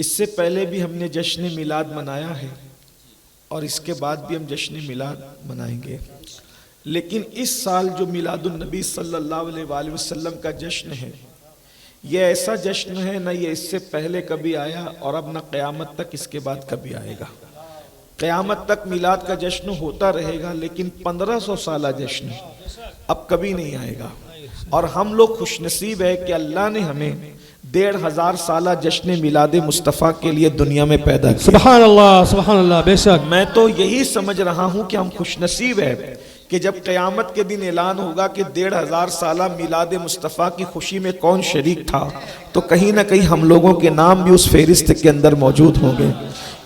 اس سے پہلے بھی ہم نے جشن میلاد منایا ہے اور اس کے بعد بھی ہم جشن میلاد منائیں گے، لیکن اس سال جو میلاد النبی صلی اللہ علیہ وآلہ وسلم کا جشن ہے، یہ ایسا جشن ہے نہ یہ اس سے پہلے کبھی آیا اور اب نہ قیامت تک اس کے بعد کبھی آئے گا۔ قیامت تک میلاد کا جشن ہوتا رہے گا، لیکن 1500 سالہ جشن اب کبھی نہیں آئے گا۔ اور ہم لوگ خوش نصیب ہے کہ اللہ نے ہمیں 1500 سالہ جشن میلاد مصطفیٰ کے لیے دنیا میں پیدا کیا۔ سبحان اللہ، بے شک۔ میں تو یہی سمجھ رہا ہوں کہ ہم خوش نصیب ہے کہ جب قیامت کے دن اعلان ہوگا کہ 1500 سالہ میلاد مصطفیٰ کی خوشی میں کون شریک تھا، تو کہیں نہ کہیں ہم لوگوں کے نام بھی اس فہرست کے اندر موجود ہوں گے۔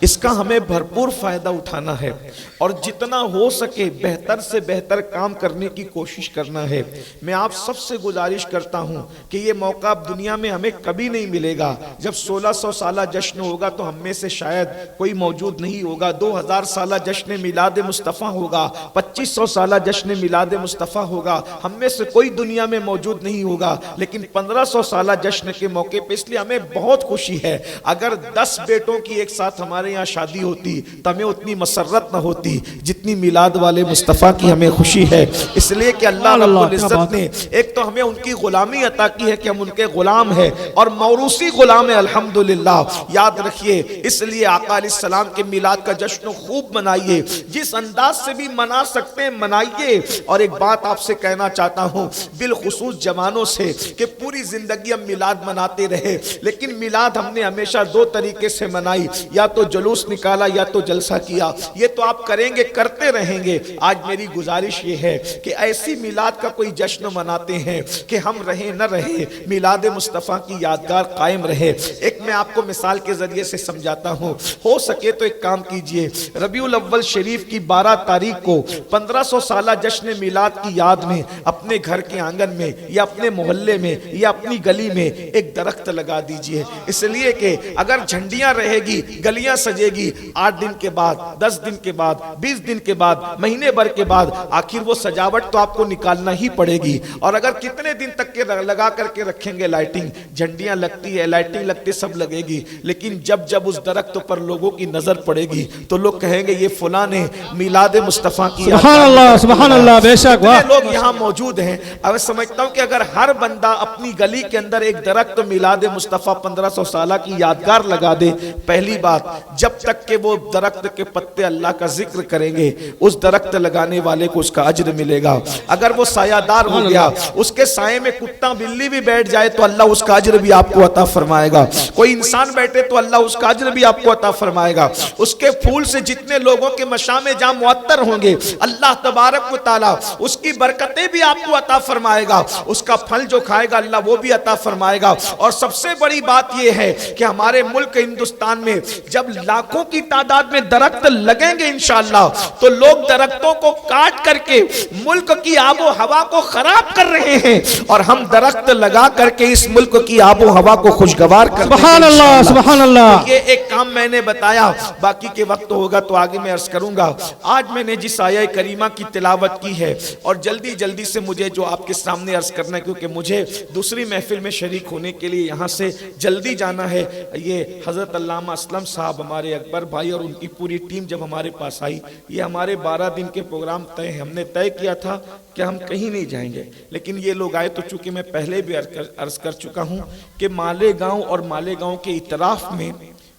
اس کا ہمیں بھرپور فائدہ اٹھانا ہے اور جتنا ہو سکے بہتر سے بہتر کام کرنے کی کوشش کرنا ہے۔ میں آپ سب سے گزارش کرتا ہوں کہ یہ موقع اب دنیا میں ہمیں کبھی نہیں ملے گا۔ جب 1600 سالہ جشن ہوگا تو ہم میں سے شاید کوئی موجود نہیں ہوگا، 2000 سالہ جشن میلاد مصطفیٰ ہوگا، 2500 سالہ جشن میلاد مصطفیٰ ہوگا، ہم میں سے کوئی دنیا میں موجود نہیں ہوگا، لیکن 1500 سالہ جشن کے موقع پہ اس لیے ہمیں بہت خوشی ہے۔ اگر 10 بیٹوں کی ایک ساتھ ہمارے یہاں شادی ہوتی تو ہمیں اتنی مسرت نہ ہوتی جتنی میلاد والے مصطفیٰ کی ہمیں خوشی ہے، اس لیے کہ اللہ رب العزت نے ایک تو ہمیں ان کی غلامی عطا کی ہے کہ ہم ان کے غلام ہیں اور موروثی غلام ہیں الحمدللہ۔ یاد رکھیے، اس لیے آقا علیہ السلام کے میلاد کا جشن خوب منائیے، جس انداز سے بھی منا سکتے ہیں منائیے۔ اور ایک بات آپ سے کہنا چاہتا ہوں بالخصوص جوانوں سے کہ پوری زندگی ہم میلاد مناتے رہے، لیکن میلاد ہم نے ہمیشہ 2 طریقے سے منائی، یا تو جلوس نکالا یا تو جلسہ کیا۔ یہ تو آپ کریں گے، کرتے رہیں گے۔ آج میری گزارش یہ ہے کہ ایسی میلاد کا کوئی جشن مناتے ہیں کہ ہم رہیں نہ رہے میلاد مصطفیٰ کی یادگار قائم رہے۔ ایک میں آپ کو مثال کے ذریعے سے سمجھاتا ہوں، ہو سکے تو ایک کام کیجئے، ربیع الاول شریف کی 12 تاریخ کو 1500 سالہ جشن میلاد کی یاد میں اپنے گھر کے آنگن میں یا اپنے محلے میں یا اپنی گلی میں ایک درخت لگا دیجئے، اس لیے کہ اگر جھنڈیاں رہے گی، گلیاں سجے گی، 8 دن کے بعد، 10 دن کے بعد، 20 دن کے بعد، مہینے بھر کے بعد آخر وہ سجاوٹ تو آپ کو نکالنا ہی پڑے گی۔ اور اگر کتنے دن تک کے لگا کر کے رکھیں گے لائٹنگ، جھنڈیاں لگتی ہے، لائٹنگ لگتی، سب لگے گی، لیکن جب اس درخت پر لوگوں کی نظر پڑے گی تو لوگ کہیں گے یہ فلاں نے میلاد مصطفیٰ کی سبحان اللہ، بے شک۔ لوگ یہاں موجود ہیں۔ اب سمجھتا ہوں کہ اگر ہر بندہ اپنی گلی کے اندر ایک درخت میلاد مصطفیٰ 1500 سالہ کی یادگار لگا دے، پہلی بات، جب تک کہ وہ درخت کے پتے اللہ کا ذکر کریں گے اس درخت لگانے والے کو اس کا اجر ملے گا۔ اگر وہ سایہ دار ہو گیا، اس کے سائے میں کتا بلی بھی بیٹھ جائے تو اللہ اس کا اجر بھی آپ کو عطا فرمائے گا۔ کوئی انسان بیٹھے تو اللہ اس کا اجر بھی آپ کو عطا فرمائے گا۔ اس کے پھول سے جتنے لوگوں کے مشام جاں معطر ہوں گے، اللہ تبارک و تعالی اس کی برکتیں بھی آپ کو عطا فرمائے گا، اس کا پھل جو کھائے گا اللہ وہ بھی عطا فرمائے گا۔ اور سب سے بڑی بات یہ ہے کہ ہمارے ملک ہندوستان میں جب لاکھوں کی تعداد میں درخت لگیں گے انشاءاللہ، تو لوگ درختوں کو کاٹ کر کے ملک کی آب و ہوا کو خراب کر رہے ہیں، اور ہم درخت لگا کر کے اس ملک کی آب و ہوا کو خوشگوار کر رہے ہیں۔ سبحان اللہ، سبحان اللہ۔ یہ ایک کام میں نے بتایا، باقی کے وقت ہوگا تو آگے میں عرض کروں گا۔ آج میں نے جس آیہ کریمہ کی تلاوت کی ہے اور جلدی سے مجھے جو آپ کے سامنے عرض کرنا ہے، کیونکہ مجھے دوسری محفل میں شریک ہونے کے لیے یہاں سے جلدی جانا ہے۔ یہ حضرت علامہ اسلم صاحب ہمارے اکبر بھائی اور ان کی پوری ٹیم جب ہمارے پاس آئی، یہ ہمارے 12 دن کے پروگرام طے ہیں، ہم نے طے کیا تھا کہ ہم کہیں نہیں جائیں گے، لیکن یہ لوگ آئے تو چونکہ میں پہلے بھی عرض کر چکا ہوں کہ مالیگاؤں اور مالیگاؤں کے اطراف میں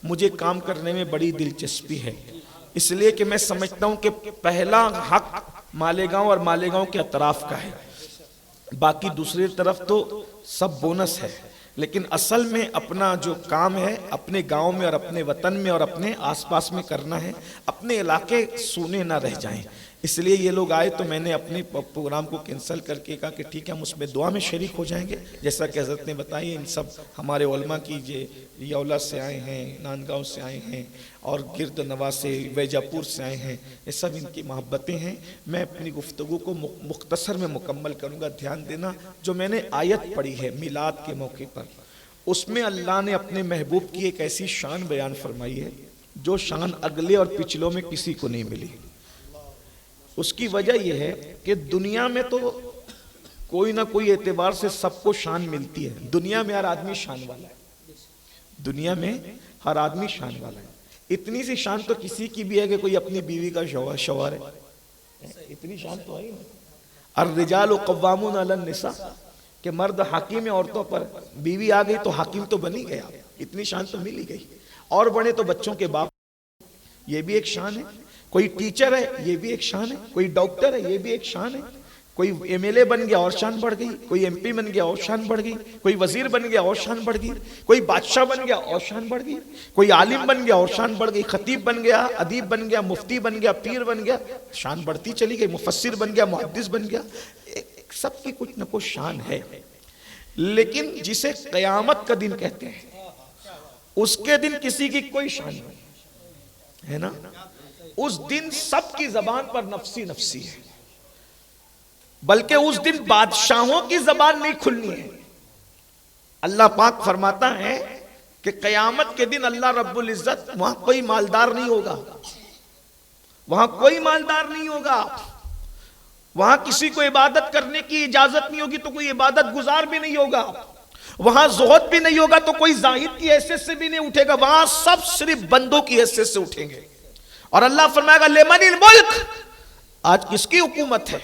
مجھے کام کرنے میں بڑی دلچسپی ہے، اس لیے کہ میں سمجھتا ہوں کہ پہلا حق مالیگاؤں اور مالیگاؤں کے اطراف کا ہے، باقی دوسری طرف تو سب بونس ہے، لیکن اصل میں اپنا جو کام ہے اپنے گاؤں میں اور اپنے وطن میں اور اپنے آس پاس میں کرنا ہے، اپنے علاقے سونے نہ رہ جائیں۔ اس لیے یہ لوگ آئے تو میں نے اپنے پروگرام کو کینسل کر کے کہا کہ ٹھیک ہے ہم اس میں دعا میں شریک ہو جائیں گے، جیسا کہ حضرت نے بتائی۔ ان سب ہمارے علماء کی یولا سے آئے ہیں، ناندگاؤں سے آئے ہیں اور گرد نواح سے، ویجا پور سے آئے ہیں، یہ سب ان کی محبتیں ہیں۔ میں اپنی گفتگو کو مختصر میں مکمل کروں گا۔ دھیان دینا، جو میں نے آیت پڑھی ہے میلاد کے موقع پر، اس میں اللہ نے اپنے محبوب کی ایک ایسی شان بیان فرمائی ہے جو شان اگلے اور پچھلوں میں کسی کو نہیں ملی۔ اس کی وجہ یہ ہے کہ دنیا میں تو کوئی نہ کوئی اعتبار سے سب کو شان ملتی ہے، دنیا میں ہر آدمی شان والا ہے، دنیا میں ہر آدمی شان والا ہے. اتنی سی شان تو کسی کی بھی ہے کہ کوئی اپنی بیوی کا شوہر ہے. اتنی شان تو ہے. الرجال قوامون علی النساء کہ مرد حاکم ہے عورتوں پر. بیوی آ گئی تو حاکم تو بنی گیا. اتنی شان تو مل ہی گئی. اور بڑے تو بچوں کے باپ, یہ بھی ایک شان ہے. کوئی ٹیچر ہے, یہ بھی ایک شان ہے. کوئی ڈاکٹر ہے, یہ بھی ایک شان ہے. کوئی ایم ایل اے بن گیا اور شان بڑھ گئی. کوئی ایم پی بن گیا اور شان بڑھ گئی. کوئی وزیر بن گیا اور شان بڑھ گئی. کوئی بادشاہ بن گیا اور شان بڑھ گئی. کوئی عالم بن گیا اور شان بڑھ گئی. خطیب بن گیا, ادیب بن گیا, مفتی بن گیا, پیر بن گیا, شان بڑھتی چلی گئی. مفسر بن گیا, محدث بن گیا. سب کی کچھ نہ کچھ شان ہے. لیکن جسے قیامت کا دن کہتے ہیں, اس کے دن کسی کی کوئی شان نہیں ہے نا. اس دن سب کی زبان پر نفسی نفسی ہے. بلکہ اس دن بادشاہوں کی زبان نہیں کھلنی ہے. اللہ پاک فرماتا ہے کہ قیامت کے دن اللہ رب العزت, وہاں کوئی مالدار نہیں ہوگا. وہاں کوئی مالدار نہیں ہوگا. وہاں کسی کو عبادت کرنے کی اجازت نہیں ہوگی تو کوئی عبادت گزار بھی نہیں ہوگا. وہاں زہد بھی نہیں ہوگا تو کوئی زاہد کی حیثیت سے بھی نہیں اٹھے گا. وہاں سب صرف بندوں کی حیثیت سے اٹھیں گے. اور اللہ فرمائے گا لمن الملک, آج کس کی حکومت ہے.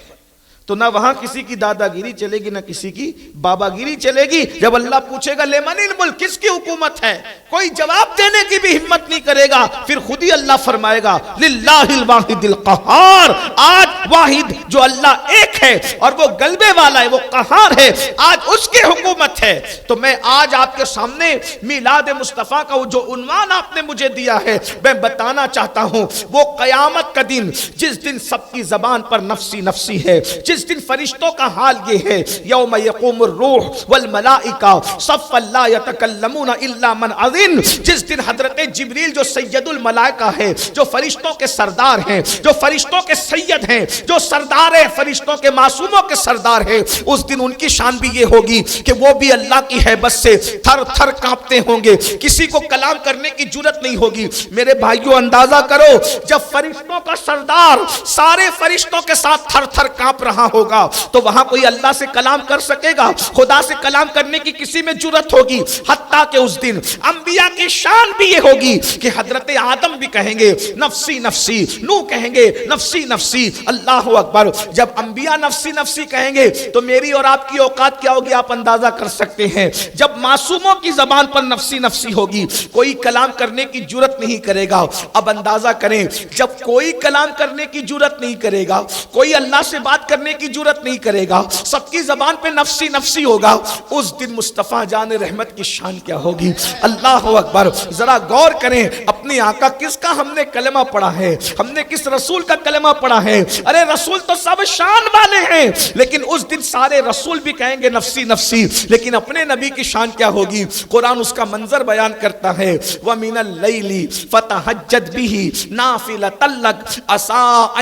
تو نہ وہاں کسی کی دادا گیری چلے گی, نہ کسی کی بابا گیری چلے گی. جب اللہ پوچھے گا لمن الملک, کس کی حکومت ہے, کوئی جواب دینے کی بھی ہمت نہیں کرے گا. پھر خود ہی اللہ فرمائے گا للہ الواحد القہار. آج واحد جو اللہ ایک ہے اور وہ غلبے والا ہے, وہ قہار ہے, آج اس کی حکومت ہے. تو میں آج آپ کے سامنے میلاد مصطفیٰ کا جو عنوان آپ نے مجھے دیا ہے, میں بتانا چاہتا ہوں وہ قیامت کا دن, جس دن سب کی زبان پر نفسی نفسی ہے, جس دن فرشتوں کا حال یہ ہے, یوم یقوم الروح والملائکہ صفا لا یتکلمون الا من اذن. جس دن حضرت جبریل جو سید الملائکہ ہے, جو فرشتوں کے سردار ہیں, جو فرشتوں کے سید ہیں, جو سردار ہیں, فرشتوں کے معصوموں کے سردار ہیں, اس دن ان کی شان بھی یہ ہوگی کہ وہ بھی اللہ کی ہیبت سے تھر تھر کانپتے ہوں گے. کسی کو کلام کرنے کی جرت نہیں ہوگی. میرے بھائیوں اندازہ کرو, جب فرشتوں کا سردار سارے فرشتوں کے ساتھ تھر تھر کانپ رہا ہوگا تو وہاں کوئی اللہ سے کلام کر سکے گا؟ خدا سے کلام کرنے کی کسی میں جرت ہوگی؟ حتیٰ کہ اس دن انبیاء کی شان بھی یہ ہوگی کہ حضرت آدم بھی کہیں گے نفسی نفسی, نوح کہیں گے نفسی نفسی. اللہ اکبر. جب انبیاء نفسی نفسی کہیں گے تو میری اور آپ کی اوقات کیا ہوگی آپ اندازہ کر سکتے ہیں. جب معصوموں کی زبان پر نفسی نفسی ہوگی, کوئی کلام کرنے کی جرت نہیں کرے گا. اب اندازہ کریں, جب کوئی کلام کرنے کی جرت نہیں کرے گا, کوئی اللہ سے بات کرنے کی جرت نہیں کرے گا, سب کی زبان پہ نفسی نفسی ہوگا, اس دن مصطفیٰ جان رحمت کی شان کیا ہوگی. اللہ اکبر. ذرا غور کریں, اپنے آقا کس کا ہم نے کلمہ پڑھا ہے, ہم نے کس رسول کا کلمہ پڑھا ہے. ارے رسول تو سب شان والے ہیں, لیکن اس دن سارے رسول بھی کہیں گے نفسی نفسی, لیکن اپنے نبی کی شان کیا ہوگی. قرآن اس کا منظر بیان کرتا ہے, وَمِنَ اللَّيْلِ فَتَحَجَّدْ بِهِ نَافِلَةً لَكَ عَسَىٰ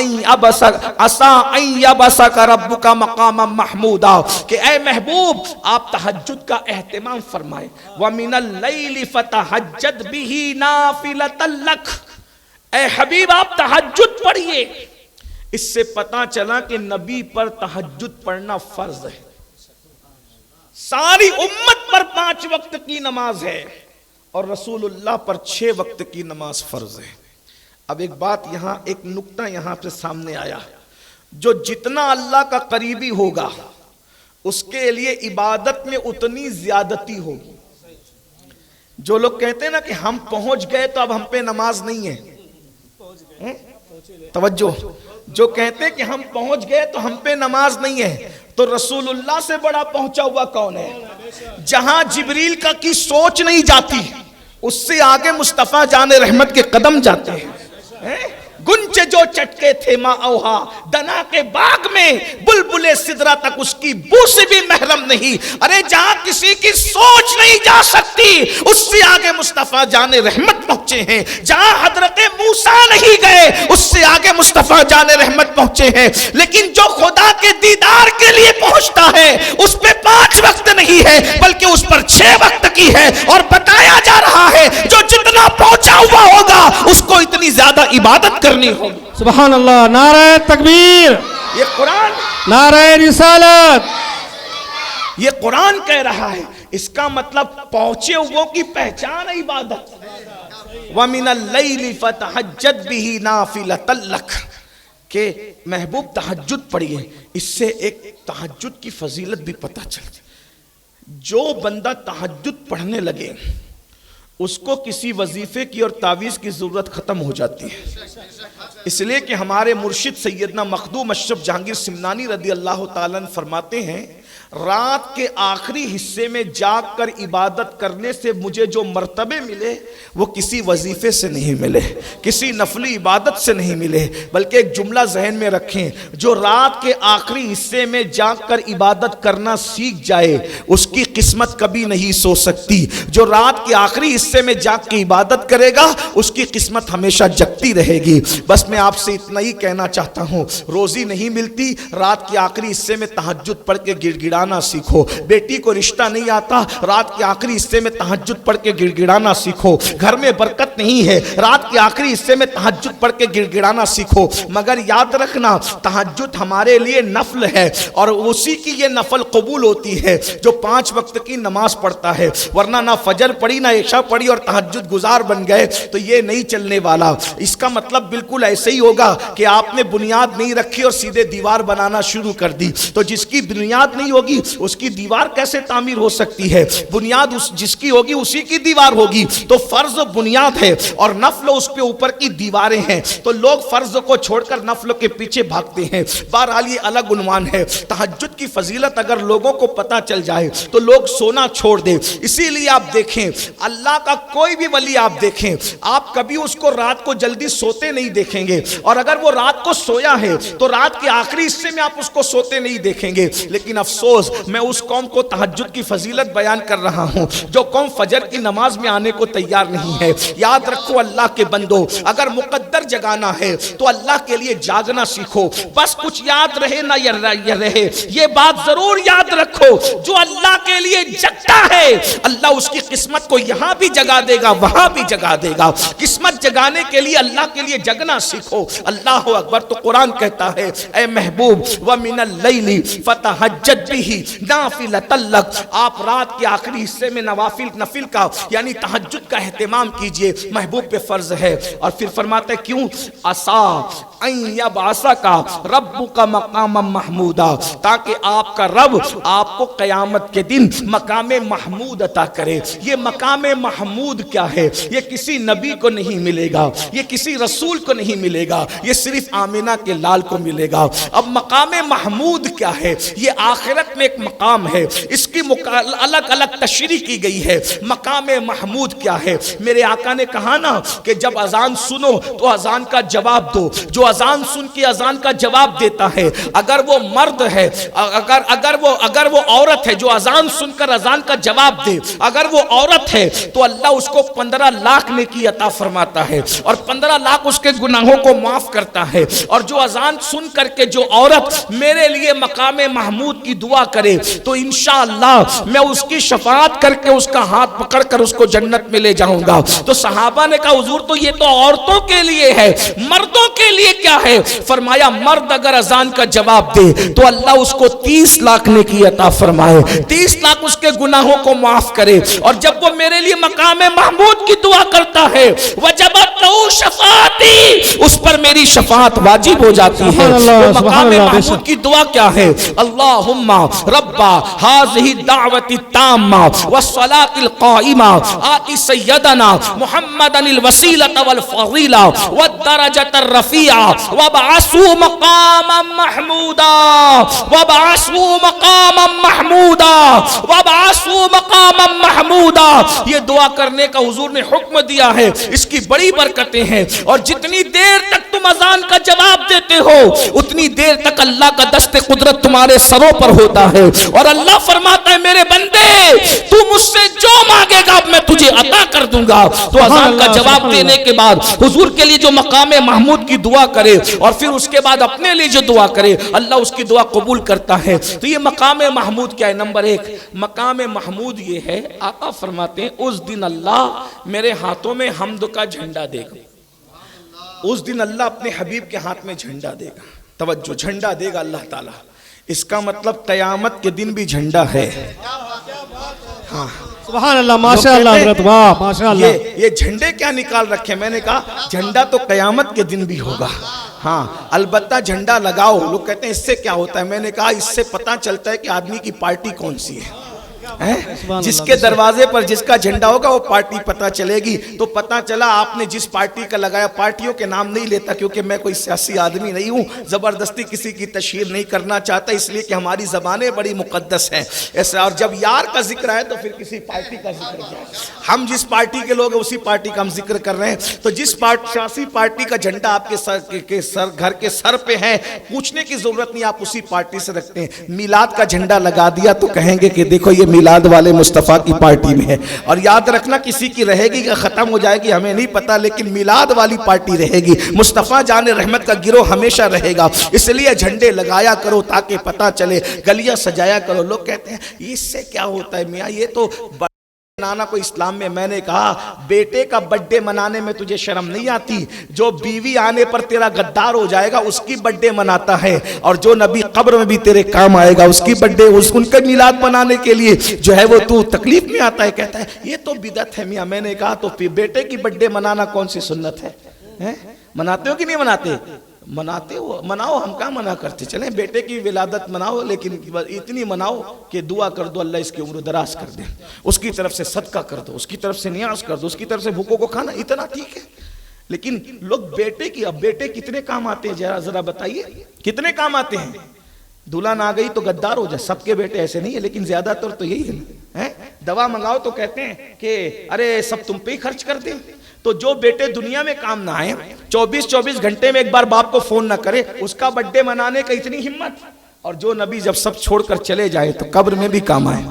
أَن يَبْعَثَكَ رَبُّكَ مَقَامًا مَحْمُودًا. کہ اے محبوب آپ تہجد کا اہتمام فرمائیں. وَمِنَ اللَّيْلِ فَتَحَجَّدْ بِهِ نَافِلَةً لَكَ. اے حبیب آپ تہجد پڑھئے. اس سے پتا چلا کہ نبی پر تہجد پڑھنا فرض ہے. ساری امت پر 5 وقت کی نماز ہے اور رسول اللہ پر 6 وقت کی نماز فرض ہے. اب ایک بات یہاں, ایک نکتہ یہاں سے سامنے آیا, جو جتنا اللہ کا قریبی ہوگا اس کے لیے عبادت میں اتنی زیادتی ہوگی. جو لوگ کہتے ہیں نا کہ ہم پہنچ گئے تو اب ہم پہ نماز نہیں ہے, توجہ, جو کہتے ہیں کہ ہم پہنچ گئے تو ہم پہ نماز نہیں ہے, تو رسول اللہ سے بڑا پہنچا ہوا کون ہے؟ جہاں جبریل کی سوچ نہیں جاتی اس سے آگے مصطفیٰ جان رحمت کے قدم جاتے ہیں. گنچے جو چٹکے تھے ماں اوہا, دنا کے باغ میں بلبلے سدرہ تک اس کی بو سے بھی محرم نہیں. ارے جہاں کسی کی سوچ نہیں جا سکتی اس سے آگے مصطفیٰ جان رحمت پہنچے ہیں. جہاں حضرت موسیٰ نہیں گئے اس سے آگے مصطفیٰ جان رحمت پہنچے ہیں. لیکن جو خدا کے دیدار کے لیے پہنچتا ہے اس پہ 5 وقت نہیں ہے بلکہ اس پر 6 وقت کی ہے. اور بتایا جا رہا ہے جو جتنا پہنچا ہوا ہوگا اس کو اتنی زیادہ عبادت کرنی ہوگی. سبحان اللہ. نعرہ تکبیر. یہ قرآن, نعرہ رسالت. یہ قرآن کہہ رہا ہے. اس کا مطلب پہنچے ہوئے کی پہچان ہے عبادت. وَمِنَ اللَّيْلِ فَتَحَجَّدْ بِهِ نَافِلَةً لَكَ کہ محبوب تہجد پڑھیے، اس سے ایک تہجد کی فضیلت بھی پتہ چلتی۔ جو بندہ تہجد پڑھنے لگے اس کو کسی وظیفے کی اور تعویذ کی ضرورت ختم ہو جاتی ہے، اس لیے کہ ہمارے مرشد سیدنا مخدوم اشرف جہانگیر سمنانی رضی اللہ تعالیٰ عنہ فرماتے ہیں رات کے آخری حصے میں جاگ کر عبادت کرنے سے مجھے جو مرتبے ملے وہ کسی وظیفے سے نہیں ملے، کسی نفلی عبادت سے نہیں ملے، بلکہ ایک جملہ ذہن میں رکھیں، جو رات کے آخری حصے میں جاگ کر عبادت کرنا سیکھ جائے اس کی قسمت کبھی نہیں سو سکتی، جو رات کے آخری حصے میں جاگ کے عبادت کرے گا اس کی قسمت ہمیشہ جگتی رہے گی۔ بس میں آپ سے اتنا ہی کہنا چاہتا ہوں، روزی نہیں ملتی، رات کے آخری حصے میں تہجد پڑھ کے گڑ گڑانا سیکھو۔ بیٹی کو رشتہ نہیں آتا، رات کے آخری حصے میں تہجد پڑھ کے گڑ گڑانا سیکھو۔ گھر میں برکت نہیں ہے، رات کے آخری حصے میں تہجد پڑھ کے گڑ گڑانا سیکھو۔ مگر یاد رکھنا تہجد ہمارے لیے نفل ہے اور اسی کی یہ نفل قبول ہوتی ہے جو 5 وقت کی نماز پڑھتا ہے، ورنہ نہ فجر پڑھی نہ عشاء پڑھی اور تہجد گزار بن گئے تو یہ نہیں چلنے والا۔ اس کا مطلب بالکل ایسے ہی ہوگا کہ آپ نے بنیاد نہیں رکھی اور سیدھے دیوار بنانا شروع کر دی، تو جس کی بنیاد نہیں ہوگی اس کی دیوار کیسے تعمیر ہو سکتی ہے؟ بنیاد جس کی ہوگی اسی کی دیوار ہوگی۔ تو فرض بنیاد ہے اور نفل اس پہ اوپر کی دیواریں ہیں، تو لوگ فرض کو چھوڑ کر نفل کے پیچھے بھاگتے ہیں۔ بہرحال یہ الگ عنوان ہے۔ تہجد کی فضیلت اگر لوگوں کو پتا چل جائے تو لوگ سونا چھوڑ دیں۔ اسی لیے آپ دیکھیں اللہ کا کوئی بھی ولی آپ دیکھیں، آپ کبھی اس کو رات کو جلدی سوتے نہیں دیکھیں گے، اور اگر وہ رات کو سویا ہے تو رات کے آخری حصے میں آپ اس کو سوتے نہیں دیکھیں گے۔ لیکن افسوس میں اس قوم کو تہجد کی فضیلت بیان کر رہا ہوں جو قوم فجر کی نماز میں آنے کو تیار نہیں ہے۔ یاد رکھو اللہ کے بندو، اگر مقدر جگانا ہے تو اللہ کے لیے جاگنا سیکھو۔ بس کچھ یاد رہے نہ یہ رہے، یہ بات ضرور یاد رکھو، جو اللہ کے لیے جگتا ہے اللہ اس کی قسمت کو یہاں بھی جگا دے گا وہاں بھی جگا دے گا۔ قسمت جگانے کے لیے اللہ کے لیے جگنا سیکھو۔ اللہ اکبر۔ تو قرآن کہتا ہے اے محبوب وَمِنَ اللَّيْلِ فَتَحَجَّدْ بِهِ نَافِلَةً لَكَ، آپ رات کے آخری حصے میں نفل کا یعنی تہجد کا اہتمام کیجئے، محبوب پہ فرض ہے۔ اور پھر فرماتے کیوں؟ عَسَىٰ أَن يَبْعَثَكَ رَبُّكَ مَقَامًا مَحْمُودًا، تاکہ آپ کا رب آپ کو قیامت کے دن مقام محمود عطا کرے۔ یہ مقام محمود کیا ہے؟ یہ کسی نبی کو نہیں ملے گا، یہ کسی رسول کو نہیں ملے گا، یہ صرف آمینہ کے لال کو ملے گا۔ اب مقام محمود کیا ہے؟ یہ آخرت میں ایک مقام ہے، اس کی الگ الگ تشریح کی گئی ہے۔ مقام محمود کیا ہے؟ میرے آقا نے کہا نا کہ جب اذان سنو تو اذان کا جواب دو۔ جو اذان سن کے اذان کا جواب دیتا ہے، اگر وہ مرد ہے، اگر وہ عورت ہے جو اذان سن کر اذان کا جواب دے، اگر وہ عورت ہے تو اللہ اس کو 15 لاکھ نیکی عطا فرماتا ہے اور 15 لاکھ اس کے گناہوں کو معاف کرتا ہے۔ اور جو اذان سن کر کے جو عورت میرے لیے مقام محمود کی دعا کرے تو انشاءاللہ میں اس کی شفاعت کر کے اس کا ہاتھ پکڑ کر اس کو جنت میں لے جاؤں گا۔ تو صحابہ نے کہا حضور تو یہ تو عورتوں کے لیے ہے، مردوں کے لیے کیا ہے؟ فرمایا مرد اگر اذان کا جواب دے تو اللہ اس کو 30 لاکھ نیکی عطا فرمائے، 30 لاکھ اس کے گناہوں کو معاف کرے۔ اور جب وہ میرے لیے مقام محمود کی دعا کرتا ہے وجبت لہو شفاعتی، اس پر میری شفاعت واجب ہو جاتی ہے۔ وہ مقام محمود کی دعا کیا ہے؟ اللہم رب ہذہ الدعوۃ التامہ والصلاۃ القائمہ آتی سیدنا محمدا الوسیلۃ والفضیلہ والدرجۃ الرفیعہ وابعثہ مقاما محمودا وابعثہ مقاما محمودا وابعثہ مقاما محمودا۔ یہ دعا کرنے کا حضور نے حکم دیا ہے، اس کی بڑی برکتیں ہیں۔ اور جتنی دیر تک تم اذان کا جواب دیتے ہو اتنی دیر تک اللہ کا دست قدرت تمہارے سروں پر ہوتا ہے، اور اللہ فرماتا ہے میرے بندے تو مجھ سے جو مانگے گا میں تجھے عطا کر دوں گا۔ تو اذان کا جواب دینے کے بعد حضور کے لیے جو مقام محمود کی دعا کرے اور پھر اس کے بعد اپنے لیے جو دعا کرے اللہ اس کی دعا قبول کرتا ہے۔ تو یہ مقام محمود کیا ہے؟ نمبر 1 مقام محمود یہ ہے، آقا فرماتے ہیں اس دن اللہ میرے ہاتھوں میں حمد کا جھنڈا دے گا۔ اس دن اللہ اپنے حبیب کے ہاتھ میں جھنڈا دے گا۔ توجہ، جھنڈا دے گا اللہ تعالیٰ، اس کا مطلب قیامت کے دن بھی جھنڈا ہے۔ ہاں سبحان اللہ ماشاء اللہ حضرت واہ ماشاء اللہ. یہ جھنڈے کیا نکال رکھے. میں نے کہا جھنڈا تو قیامت کے دن بھی ہوگا. ہاں البتہ جھنڈا لگاؤ. لوگ کہتے ہیں اس سے کیا ہوتا ہے. میں نے کہا اس سے پتہ چلتا ہے کہ آدمی کی پارٹی کون سی ہے. جس کے دروازے پر جس کا جھنڈا ہوگا وہ پارٹی پتہ چلے گی. تو پتہ چلا آپ نے جس پارٹی کا لگایا. پارٹیوں کے نام نہیں لیتا کیونکہ میں کوئی سیاسی آدمی نہیں ہوں. زبردستی کسی کی تشہیر نہیں کرنا چاہتا اس لیے کہ ہماری زبانیں بڑی مقدس ہیں ایسا. اور جب یار کا ذکر آئے تو پھر کسی پارٹی کا ذکر کیا. ہم جس پارٹی کے لوگ ہیں اسی پارٹی کا ہم ذکر کر رہے ہیں. تو جس سیاسی پارٹی کا جھنڈا آپ کے گھر کے سر پہ ہے پوچھنے کی ضرورت نہیں آپ اسی پارٹی سے رکھتے ہیں. میلاد کا جھنڈا لگا دیا تو کہیں گے کہ دیکھو یہ میلاد والے مصطفیٰ کی پارٹی میں ہے. اور یاد رکھنا کسی کی رہے گی کہ ختم ہو جائے گی ہمیں نہیں پتا لیکن میلاد والی پارٹی رہے گی. مصطفیٰ جان رحمت کا گروہ ہمیشہ رہے گا. اس لیے جھنڈے لگایا کرو تاکہ پتا چلے. گلیاں سجایا کرو. لوگ کہتے ہیں اس سے کیا ہوتا ہے میاں یہ تو منانا کو اسلام میں. میں نے کہا بیٹے کا برتھ ڈے منانے میں تجھے شرم نہیں آتی. جو بیوی آنے پر تیرا غدار ہو جائے گا اس کی برتھ ڈے مناتا ہے. اور جو نبی قبر میں بھی تیرے کام آئے گا اس کی برتھ ڈے ان کا میلاد منانے کے لیے جو ہے وہ تو تکلیف میں آتا ہے. کہتا ہے یہ تو بدعت ہے میاں. میں نے کہا تو پھر بیٹے کی برتھ ڈے منانا کون سی سنت ہے. مناتے ہو کہ نہیں مناتے. مناتے ہو مناؤ. ہم کہاں منع کرتے. چلیں بیٹے کی ولادت مناؤ لیکن اتنی مناؤ کہ دعا کر دو اللہ اس کی عمر دراز کر دے. اس کی طرف سے صدقہ کر دو. اس کی طرف سے نیاز کر دو. اس کی طرف سے بھوکوں کو کھانا. اتنا ٹھیک ہے. لیکن لوگ بیٹے کی اب بیٹے کتنے کام آتے ہیں ذرا بتائیے کتنے کام آتے ہیں. دلہن آ گئی تو غدار ہو جائے. سب کے بیٹے ایسے نہیں ہے لیکن زیادہ تر تو یہی ہے. دوا منگاؤ تو کہتے ہیں کہ ارے سب تم پہ ہی خرچ کر دیں. تو جو بیٹے دنیا میں کام نہ آئے 24 گھنٹے میں ایک بار باپ کو فون نہ کرے اس کا برتھ ڈے منانے کا اتنی ہمت. اور جو نبی جب سب چھوڑ کر چلے جائے تو قبر میں بھی کام آئے.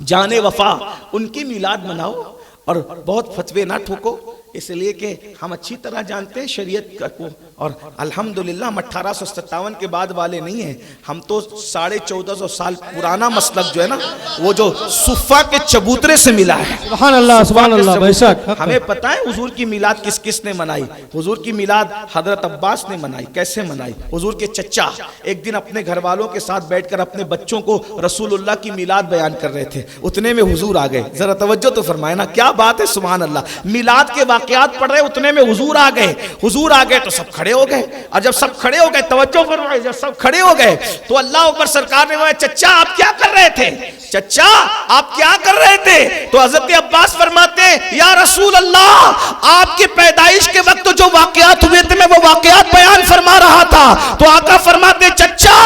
جان وفا ان کی میلاد مناؤ اور بہت فتوے نہ ٹھوکو. اس لیے کہ ہم اچھی طرح جانتے ہیں شریعت کو. اور الحمدللہ ہم 1857 کے بعد والے نہیں ہیں. ہم تو 1450 سال پرانا مسلک جو ہے نا وہ جو صفہ کے چبوترے سے ملا ہے. سبحان اللہ سبحان اللہ بے شک. ہمیں پتہ ہے حضور کی میلاد کس کس نے منائی. حضور کی میلاد حضرت عباس نے منائی. کیسے منائی. حضور کے چچا ایک دن اپنے گھر والوں کے ساتھ بیٹھ کر اپنے بچوں کو رسول اللہ کی میلاد بیان کر رہے تھے. اتنے میں حضور آ گئے. ذرا توجہ تو فرمائے نا کیا بات ہے. سبحان اللہ. میلاد کے واقعات پڑھ رہے اتنے میں حضور آ گئے. حضور آ گئے تو سب کھڑے ہو گئے. اور جب سب کھڑے ہو گئے توجہ فرمائے جب سب کھڑے ہو گئے تو اللہ اکبر سرکار نے کہا چچا آپ کیا کر رہے تھے. چچا آپ کیا کر رہے تھے. تو حضرت عباس فرماتے ہیں یا رسول اللہ آپ کی پیدائش کے وقت جو واقعات ہوئے تھے میں وہ واقعات بیان فرما رہا تھا. تو آقا فرماتے ہیں چچا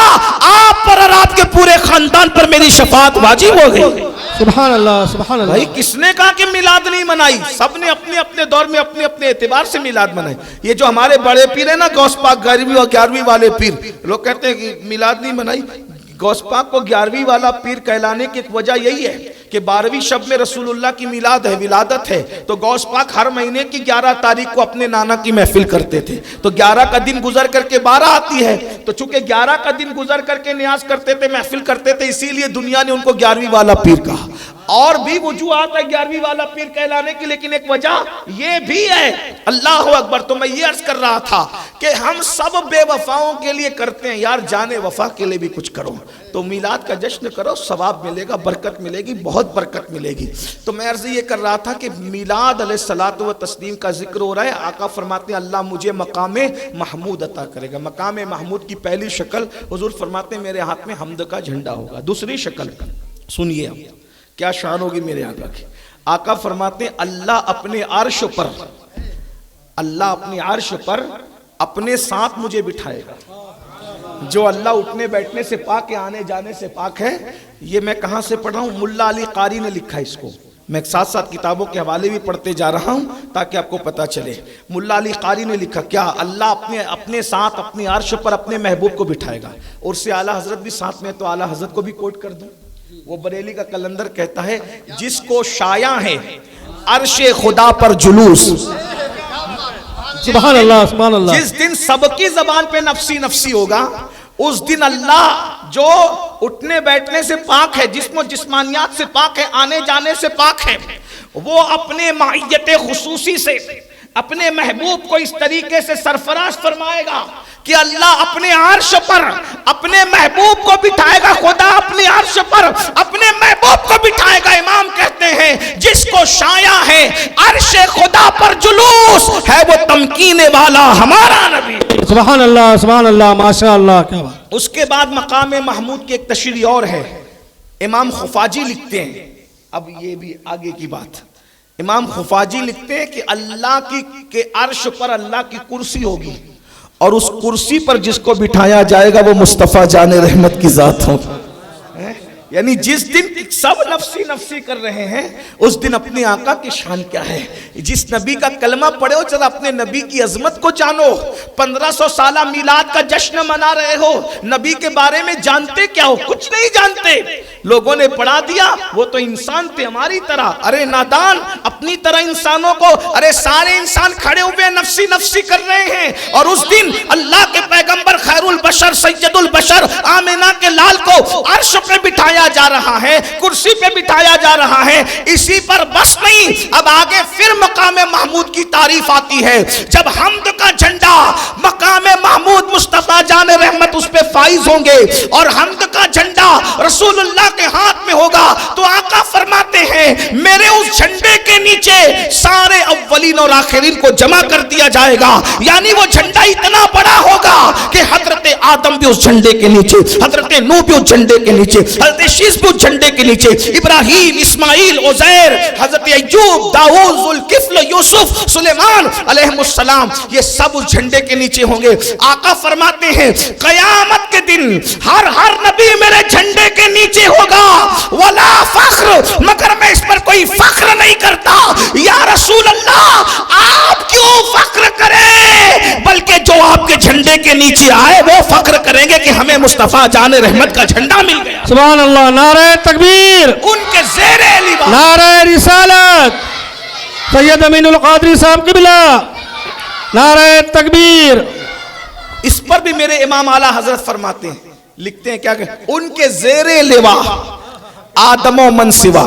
آپ پر اور آپ کے پورے خاندان پر میری شفاعت واجب ہو گئی. سبحان اللہ سبحان اللہ. بھائی کس نے کہا کہ میلاد نہیں منائی. سب نے اپنے اپنے دور میں اپنے اپنے اعتبار سے میلاد منائی. یہ جو ہمارے بڑے پیر ہیں نا غوث پاک 11ویں والے پیر لوگ کہتے ہیں کہ میلاد نہیں منائی. غوث پاک کو 11ویں والا پیر کہلانے کی ایک وجہ یہی ہے کہ 12ویں شب میں رسول اللہ کی میلاد ہے ولادت ہے. تو غوث پاک ہر مہینے کی 11 تاریخ کو اپنے نانا کی محفل کرتے تھے. تو 11 کا دن گزر کر کے 12 آتی ہے. تو چونکہ 11 کا دن گزر کر کے نیاز کرتے تھے محفل کرتے تھے اسی لیے دنیا نے ان کو 11ویں والا پیر کہا. اور بھی وجوہات ہے 11ویں والا پیر کہلانے کی لیکن ایک وجہ یہ بھی ہے. اللہ اکبر. تو میں یہ عرض کر رہا تھا کہ ہم سب بے وفاؤں کے لیے کرتے ہیں. یار جان وفا کے لیے بھی کچھ کرو. تو میلاد کا جشن کرو ثواب ملے گا برکت ملے گی بہت برکت ملے گی. تو میں عرض یہ کر رہا تھا کہ میلاد علیہ الصلوۃ والتسلیم کا ذکر ہو رہا ہے. آقا فرماتے ہیں اللہ مجھے مقام محمود عطا کرے گا. مقام محمود کی پہلی شکل حضور فرماتے ہیں میرے ہاتھ میں حمد کا جھنڈا ہوگا. دوسری شکل سنیے آپ کیا شان ہوگی میرے آقا کی. آقا فرماتے ہیں اللہ اپنے عرش پر اپنے ساتھ مجھے بٹھائے گا. جو اللہ اٹھنے بیٹھنے سے پاک ہے آنے جانے سے پاک ہے. یہ میں کہاں سے پڑھ رہا ہوں ملا علی قاری نے لکھا اس کو. میں ساتھ ساتھ کتابوں کے حوالے بھی پڑھتے جا رہا ہوں تاکہ آپ کو پتا چلے. ملا علی قاری نے لکھا کیا اللہ اپنے ساتھ اپنی عرش پر اپنے محبوب کو بٹھائے گا. اور سے اعلیٰ حضرت بھی ساتھ میں تو اعلیٰ حضرت کو بھی کوٹ کر دوں. وہ بریلی کا کلندر کہتا ہے جس کو شایع ہے عرش خدا پر جلوس. سبحان اللہ سبحان اللہ. جس دن سب کی زبان پہ نفسی نفسی ہوگا اس دن اللہ جو اٹھنے بیٹھنے سے پاک ہے جسم و جسمانیات سے پاک ہے آنے جانے سے پاک ہے وہ اپنے معیت خصوصی سے اپنے محبوب کو اس طریقے سے سرفراز فرمائے گا کہ اللہ اپنے عرش پر اپنے محبوب کو بٹھائے گا، خدا اپنے عرش پر اپنے محبوب کو بٹھائے گا۔ امام کہتے ہیں جس کو شایع ہے عرش خدا پر جلوس ہے وہ تمکینے والا ہمارا نبی۔ سبحان اللہ ماشاء اللہ، کیا بات۔ اس کے بعد مقام محمود کی ایک تشریح اور ہے، امام خفاجی لکھتے ہیں، اب یہ بھی آگے کی بات، امام خفاجی لکھتے ہیں کہ اللہ کی عرش پر اللہ کی کرسی ہوگی، اور اس کرسی پر جس کو بٹھایا جائے گا وہ مصطفیٰ جان رحمت کی ذات ہو۔ یعنی جس دن سب نفسی نفسی کر رہے ہیں اس دن اپنے آقا کی شان کیا ہے۔ جس نبی کا کلمہ پڑھے ہو چلا اپنے نبی کی عظمت کو جانو، 1500 سالہ میلاد کا جشن منا رہے ہو، نبی کے بارے میں جانتے کیا ہو؟ کچھ نہیں جانتے، لوگوں نے پڑھا دیا وہ تو انسان تھے ہماری طرح۔ ارے نادان، اپنی طرح انسانوں کو، ارے سارے انسان کھڑے ہوئے نفسی نفسی کر رہے ہیں، اور اس دن اللہ کے پیغمبر خیر البشر سید البشر آمینہ کے لال کو عرش پہ بٹھایا جا رہا ہے، کرسی پہ بٹھایا جا رہا ہے۔ اسی پر بس نہیں، اب آگے پھر مقام محمود کی تعریف آتی ہے۔ جب حمد کا جھنڈا مقام محمود مصطفیٰ جان رحمت اس پہ فائز ہوں گے اور حمد کا جھنڈا رسول اللہ کے ہاتھ میں ہوگا تو آقا فرماتے ہیں میرے اس جھنڈے کے نیچے سارے اولین اور آخرین کو جمع کر دیا جائے گا۔ یعنی وہ جھنڈا اتنا بڑا ہوگا کہ حضرت آدم بھی اس جھنڈے کے نیچے، حضرت نوح بھی اس جھنڈے کے نیچے، حضرت شیس بھی اس جھنڈے کے نیچے، ابراہیم، اسماعیل، عزیر، حضرت ایوب، داؤد، ذوالکفل، یوسف، سلیمان علیہ السلام، یہ سب اس جھنڈے کے نیچے ہوں گے۔ آقا فرماتے ہیں قیامت کے دن ہر نبی میرے جھنڈے کے نیچے ہوگا، ولا فخر، مگر میں اس پر کوئی فخر نہیں کرتا۔ یا رسول اللہ آپ کیوں فخر کریں، بلکہ جو آپ کے جھنڈے کے نیچے آئے وہ فخر کریں گے کہ ہمیں مصطفیٰ جان رحمت کا جھنڈا مل گیا۔ سبحان اللہ، نعرہ تکبیر، ان کے زیر لباس نعرہ رسالت سید امین القادری صاحب قبلہ، نعرہ تکبیر۔ اس پر بھی میرے امام اعلیٰ حضرت فرماتے ہیں، لکھتے ہیں کیا کہ ان کے زیر لواء آدم و من سوا،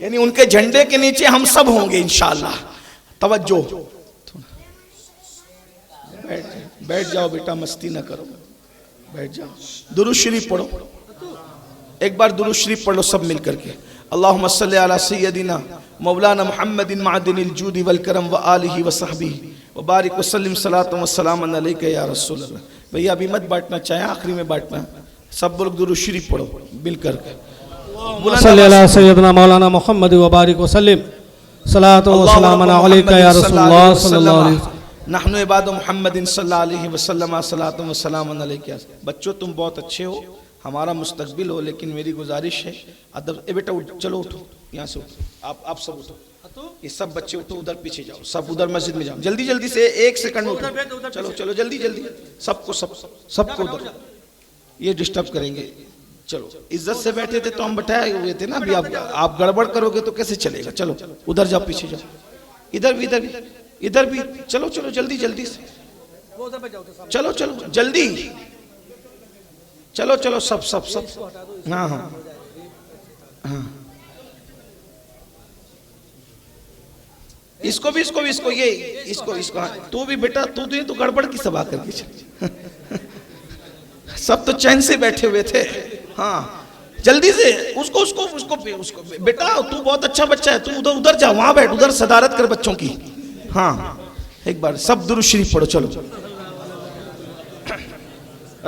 یعنی ان کے جھنڈے کے نیچے ہم سب ہوں گے انشاءاللہ۔ توجہ، بیٹھ جاؤ بیٹا، مستی نہ کرو، بیٹھ جاؤ، درود شریف پڑھو، ایک بار درود شریف پڑھ لو سب مل کر کے۔ اللہم صلی علی سیدنا مولانا محمد معدن الجود والکرم وآلہ وصحبہ وبارک وسلم صلاۃ وسلام علیک یا رسول اللہ۔ بھئی ابھی مت بانٹنا، چاہے آخری میں بانٹنا، سب لوگ درود شریف پڑھو مل کر کے۔ صلی علی سیدنا مولانا محمد وبارک وسلم صلاۃ وسلام علیک یا رسول اللہ صلی اللہ علیہ وسلم۔ نحن عباد محمد صلی اللہ علیہ وسلم صلاۃ وسلام علیک۔ بچوں تم بہت اچھے ہو، ہمارا مستقبل ہو، لیکن میری گزارش ہے ادب، اے بیٹا چلو اٹھو، یہاں سے اٹھو، آپ سب اٹھو، یہ سب بچے اٹھو، ادھر پیچھے جاؤ، سب ادھر مسجد میں جاؤ، جلدی جلدی سے، ایک سیکنڈ میں اٹھو، چلو چلو جلدی جلدی، سب کو ادھر، یہ ڈسٹرب کریں گے۔ چلو عزت سے بیٹھے تھے تو ہم بٹھائے ہوئے تھے نا، ابھی آپ گڑبڑ کرو گے تو کیسے چلے گا۔ چلو ادھر جاؤ، پیچھے جاؤ، ادھر بھی چلو چلو جلدی جلدی سے، چلو چلو جلدی، چلو چلو سب ہاں ہاں ہاں، اس کو یہ تو بھی بیٹا، تو گڑبڑ کی سبا کر کے چل، سب تو چین سے بیٹھے ہوئے تھے۔ ہاں جلدی سے اس کو بیٹا تو بہت اچھا بچہ ہے، تو ادھر جا، وہاں بیٹھ، ادھر صدارت کر بچوں کی۔ ہاں ایک بار سب درود شریف پڑھو، چلو۔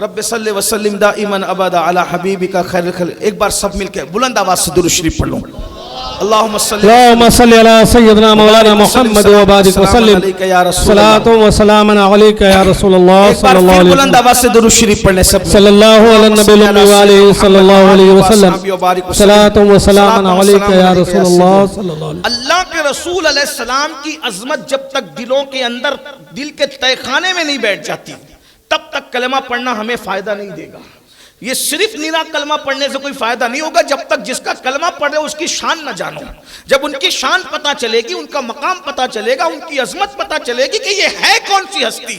رب صلی وسلم دائما ابدا علی حبیبک خیر الخلق، ایک بار سب مل کے بلند آواز سے درود شریف پڑھ لو۔ اللہم صلی علی سیدنا مولانا محمد وبارک وسلم صلاۃ و سلام علیک یا رسول اللہ صلی اللہ علیہ وسلم۔ بلند آواز سے درود شریف پڑھنے سب، صلی اللہ علی النبی الامی وآلہ صلی اللہ علیہ وسلم، صلاۃ و سلام علیک یا رسول اللہ صلی اللہ علیہ وسلم۔ اللہ کے رسول علیہ السلام کی عظمت جب تک دلوں کے اندر، دل کے تہہ خانے میں نہیں بیٹھ جاتی تب تک کلمہ پڑھنا ہمیں فائدہ نہیں دے گا۔ یہ صرف نیرا کلمہ پڑھنے سے کوئی فائدہ نہیں ہوگا جب تک جس کا کلمہ پڑھے اس کی شان نہ جانو۔ جب ان کی شان پتہ چلے گی، ان کا مقام پتہ چلے گا، ان کی عظمت پتہ چلے گی کہ یہ ہے کون سی ہستی۔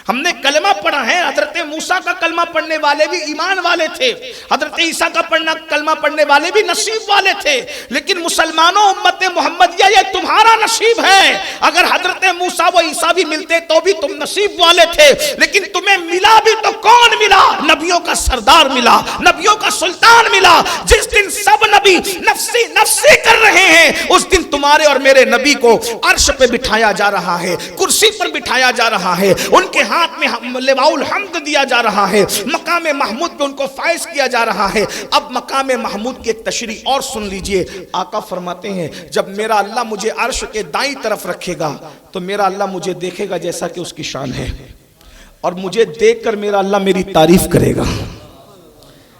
ہم نے کلمہ پڑھا ہے، حضرت موسیٰ کا کلمہ پڑھنے والے بھی ایمان والے تھے، حضرت عیسیٰ کا کلمہ پڑھنے والے بھی نصیب والے تھے، لیکن مسلمانوں، امت محمدیہ، یہ تمہارا نصیب ہے۔ اگر حضرت موسیٰ و عیسیٰ پیسہ بھی ملتے تو بھی تم نصیب والے تھے، لیکن تمہیں ملا بھی تو کون ملا؟ نبیوں کا سردار ملا، نبیوں کا سلطان ملا۔ جس دن سب نبی نفسی نفسی کر رہے ہیں، اس دن تمہارے اور میرے نبی کو عرش پہ بٹھایا جا رہا ہے، کرسی پر بٹھایا جا رہا ہے، ان کے ہاتھ میں لواء الحمد دیا جا رہا ہے، مقام محمود پہ ان کو فائز کیا جا رہا ہے۔ اب مقام محمود کی ایک تشریح اور سن لیجئے۔ آقا فرماتے ہیں جب میرا اللہ مجھے عرش کے دائیں طرف رکھے گا تو میرا اللہ مجھے دیکھے گا جیسا کہ اس کی شان ہے، اور مجھے دیکھ کر میرا اللہ میری تعریف کرے گا۔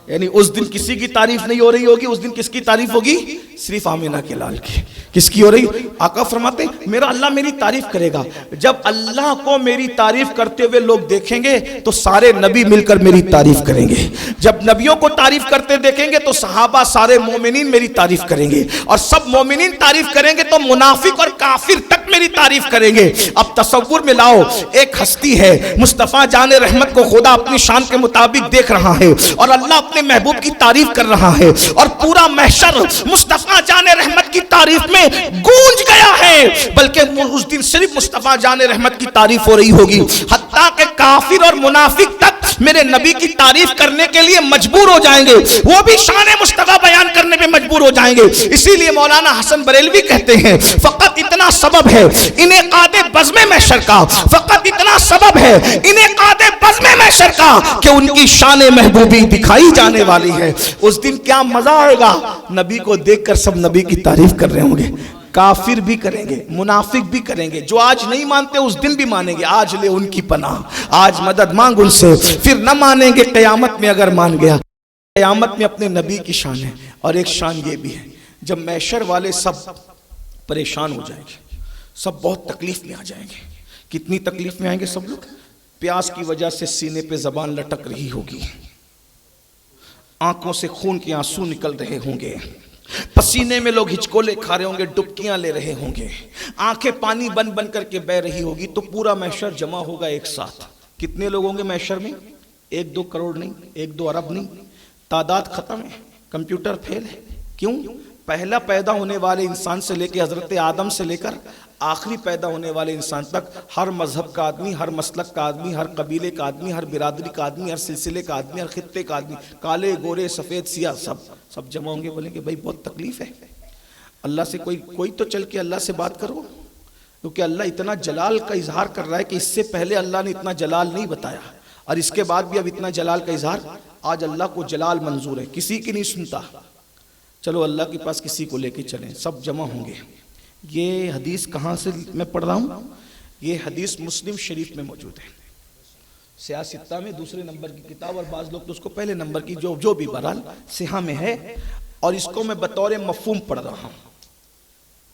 یعنی اس دن کسی کی تعریف نہیں ہو رہی ہوگی، اس دن کس کی تعریف ہوگی؟ صرف آمینہ کے لال کی۔ کس کی ہو رہی؟ آقا فرماتے ہیں میرا اللہ میری تعریف کرے گا۔ جب اللہ کو میری تعریف کرتے ہوئے لوگ دیکھیں گے تو سارے نبی مل کر میری تعریف کریں گے۔ جب نبیوں کو تعریف کرتے دیکھیں گے تو صحابہ سارے مومنین میری تعریف کریں گے، اور سب مومنین تعریف کریں گے تو منافق اور کافر تک میری تعریف کریں گے۔ اب تصور میں لاؤ، ایک ہستی ہے، مصطفیٰ جان رحمت کو خدا اپنی شان کے مطابق دیکھ رہا ہے، اور اللہ اپنے محبوب کی تعریف کر رہا ہے، اور پورا محشر مصطفیٰ جان رحمت کی تعریف میں گونج گیا ہے، بلکہ اس دن صرف مصطفیٰ جان رحمت کی تعریف ہو رہی ہوگی، حتیٰ کہ کافر اور منافق تک میرے نبی کی تعریف کرنے کے لیے مجبور ہو جائیں گے، وہ بھی شان مصطفیٰ بیان کرنے پہ مجبور ہو جائیں گے۔ اسی لیے مولانا حسن بریلوی کہتے ہیں فقط اتنا سبب ہے انعقاد بزم محشر کا، فقط اتنا سبب ہے انعقاد بزم محشر کا کہ ان کی شان محبوبی دکھائی جانے والی ہے۔ اس دن کیا مزہ آئے گا، نبی کو دیکھ کر سب نبی کی تعریف کر رہے ہوں گے، کافر بھی کریں گے، منافق بھی کریں گے، جو آج نہیں مانتے اس دن بھی مانیں گے۔ آج لے ان کی پناہ، آج مدد مانگ ان سے، پھر نہ مانیں گے قیامت میں اگر مان گیا۔ قیامت میں اپنے نبی کی شان ہے، اور ایک شان یہ بھی ہے جب محشر والے سب پریشان ہو جائیں گے، سب بہت تکلیف میں آ جائیں گے۔ کتنی تکلیف میں آئیں گے سب لوگ؟ پیاس کی وجہ سے سینے پہ زبان لٹک رہی ہوگی، آنکھوں سے خون کے آنسو نکل رہے ہوں گے، پسینے میں لوگ ہچکولے کھا رہے ہوں گے، ڈبکیاں لے رہے ہوں گے، آنکھیں پانی بن بن کر کے بہ رہی ہوگی۔ تو پورا محشر جمع ہوگا ایک ساتھ۔ کتنے لوگ ہوں گے محشر میں؟ 1-2 کروڑ نہیں، 1-2 ارب نہیں، تعداد ختم ہے، کمپیوٹر فیل ہے۔ کیوں؟ پہلا پیدا ہونے والے انسان سے لے کے حضرت آدم سے لے کر آخری پیدا ہونے والے انسان تک ہر مذہب کا آدمی، ہر مسلک کا آدمی، ہر قبیلے کا آدمی، ہر برادری کا آدمی، ہر سلسلے کا آدمی، ہر خطے کا آدمی، کالے گورے سفید سیاہ، سب جمع ہوں گے۔ بولیں کہ بھائی بہت تکلیف ہے، اللہ سے کوئی تو چل کے اللہ سے بات کرو، کیونکہ اللہ اتنا جلال کا اظہار کر رہا ہے کہ اس سے پہلے اللہ نے اتنا جلال نہیں بتایا، اور اس کے بعد بھی اب اتنا جلال کا اظہار۔ آج اللہ کو جلال منظور ہے، کسی کی نہیں سنتا۔ چلو اللہ کے پاس کسی کو لے کے چلیں، سب جمع ہوں گے۔ یہ حدیث کہاں سے میں پڑھ رہا ہوں؟ یہ حدیث مسلم شریف میں موجود ہے، سیاستہ میں دوسرے نمبر کی کتاب، اور بعض لوگ تو اس کو پہلے نمبر کی، جو بھی بہرحال صحیح میں ہے۔ اور اس کو میں بطور مفہوم پڑھ رہا ہوں،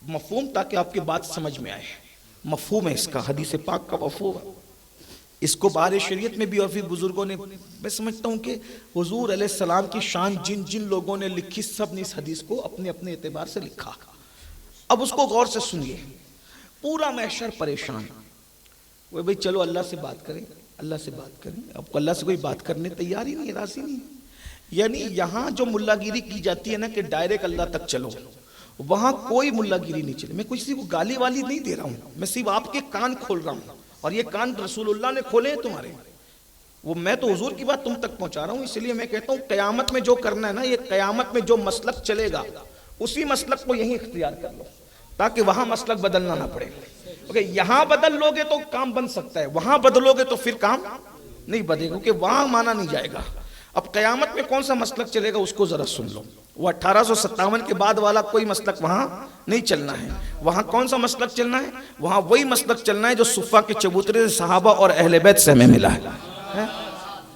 مفہوم تاکہ آپ کی بات سمجھ میں آئے۔ مفہوم ہے اس کا، حدیث پاک کا مفہوم ہے۔ اس کو بار شریعت میں بھی اور پھر بزرگوں نے، میں سمجھتا ہوں کہ حضور علیہ السلام کی شان جن لوگوں نے لکھی، سب نے اس حدیث کو اپنے اپنے اعتبار سے لکھا۔ اب اس کو غور سے سنیے۔ پورا محشر پریشان، وہ بھئی چلو اللہ سے بات کریں، اللہ سے بات کریں۔ اب اللہ سے کوئی بات کرنے تیار ہی نہیں، راضی نہیں۔ یعنی یہاں جو ملا گیری کی جاتی ہے نا کہ ڈائریکٹ اللہ تک چلو، وہاں کوئی ملا گیری نہیں چلے۔ میں کسی کو گالی والی نہیں دے رہا ہوں، میں صرف آپ کے کان کھول رہا ہوں، اور یہ کان رسول اللہ نے کھولے ہیں تمہارے، وہ میں تو حضور کی بات تم تک پہنچا رہا ہوں۔ اس لیے میں کہتا ہوں قیامت میں جو کرنا ہے نا، یہ قیامت میں جو مسلک چلے گا اسی مسلک کو یہیں اختیار کر لو، تاکہ وہاں مسلک بدلنا نہ پڑے۔ یہاں بدل لو گے تو کام بن سکتا ہے، وہاں بدلو گے تو پھر کام نہیں بدلے گا، کیونکہ وہاں مانا نہیں جائے گا۔ اب قیامت میں کون سا مسلک چلے گا اس کو ذرا سن لو۔ وہ 1857 کے بعد والا کوئی مسلک وہاں نہیں چلنا ہے۔ وہاں کون سا مسلک چلنا ہے؟ وہاں وہی مسلک چلنا ہے جو صفہ کے چبوترے صحابہ اور اہل بیت سے ہمیں ملا ہے۔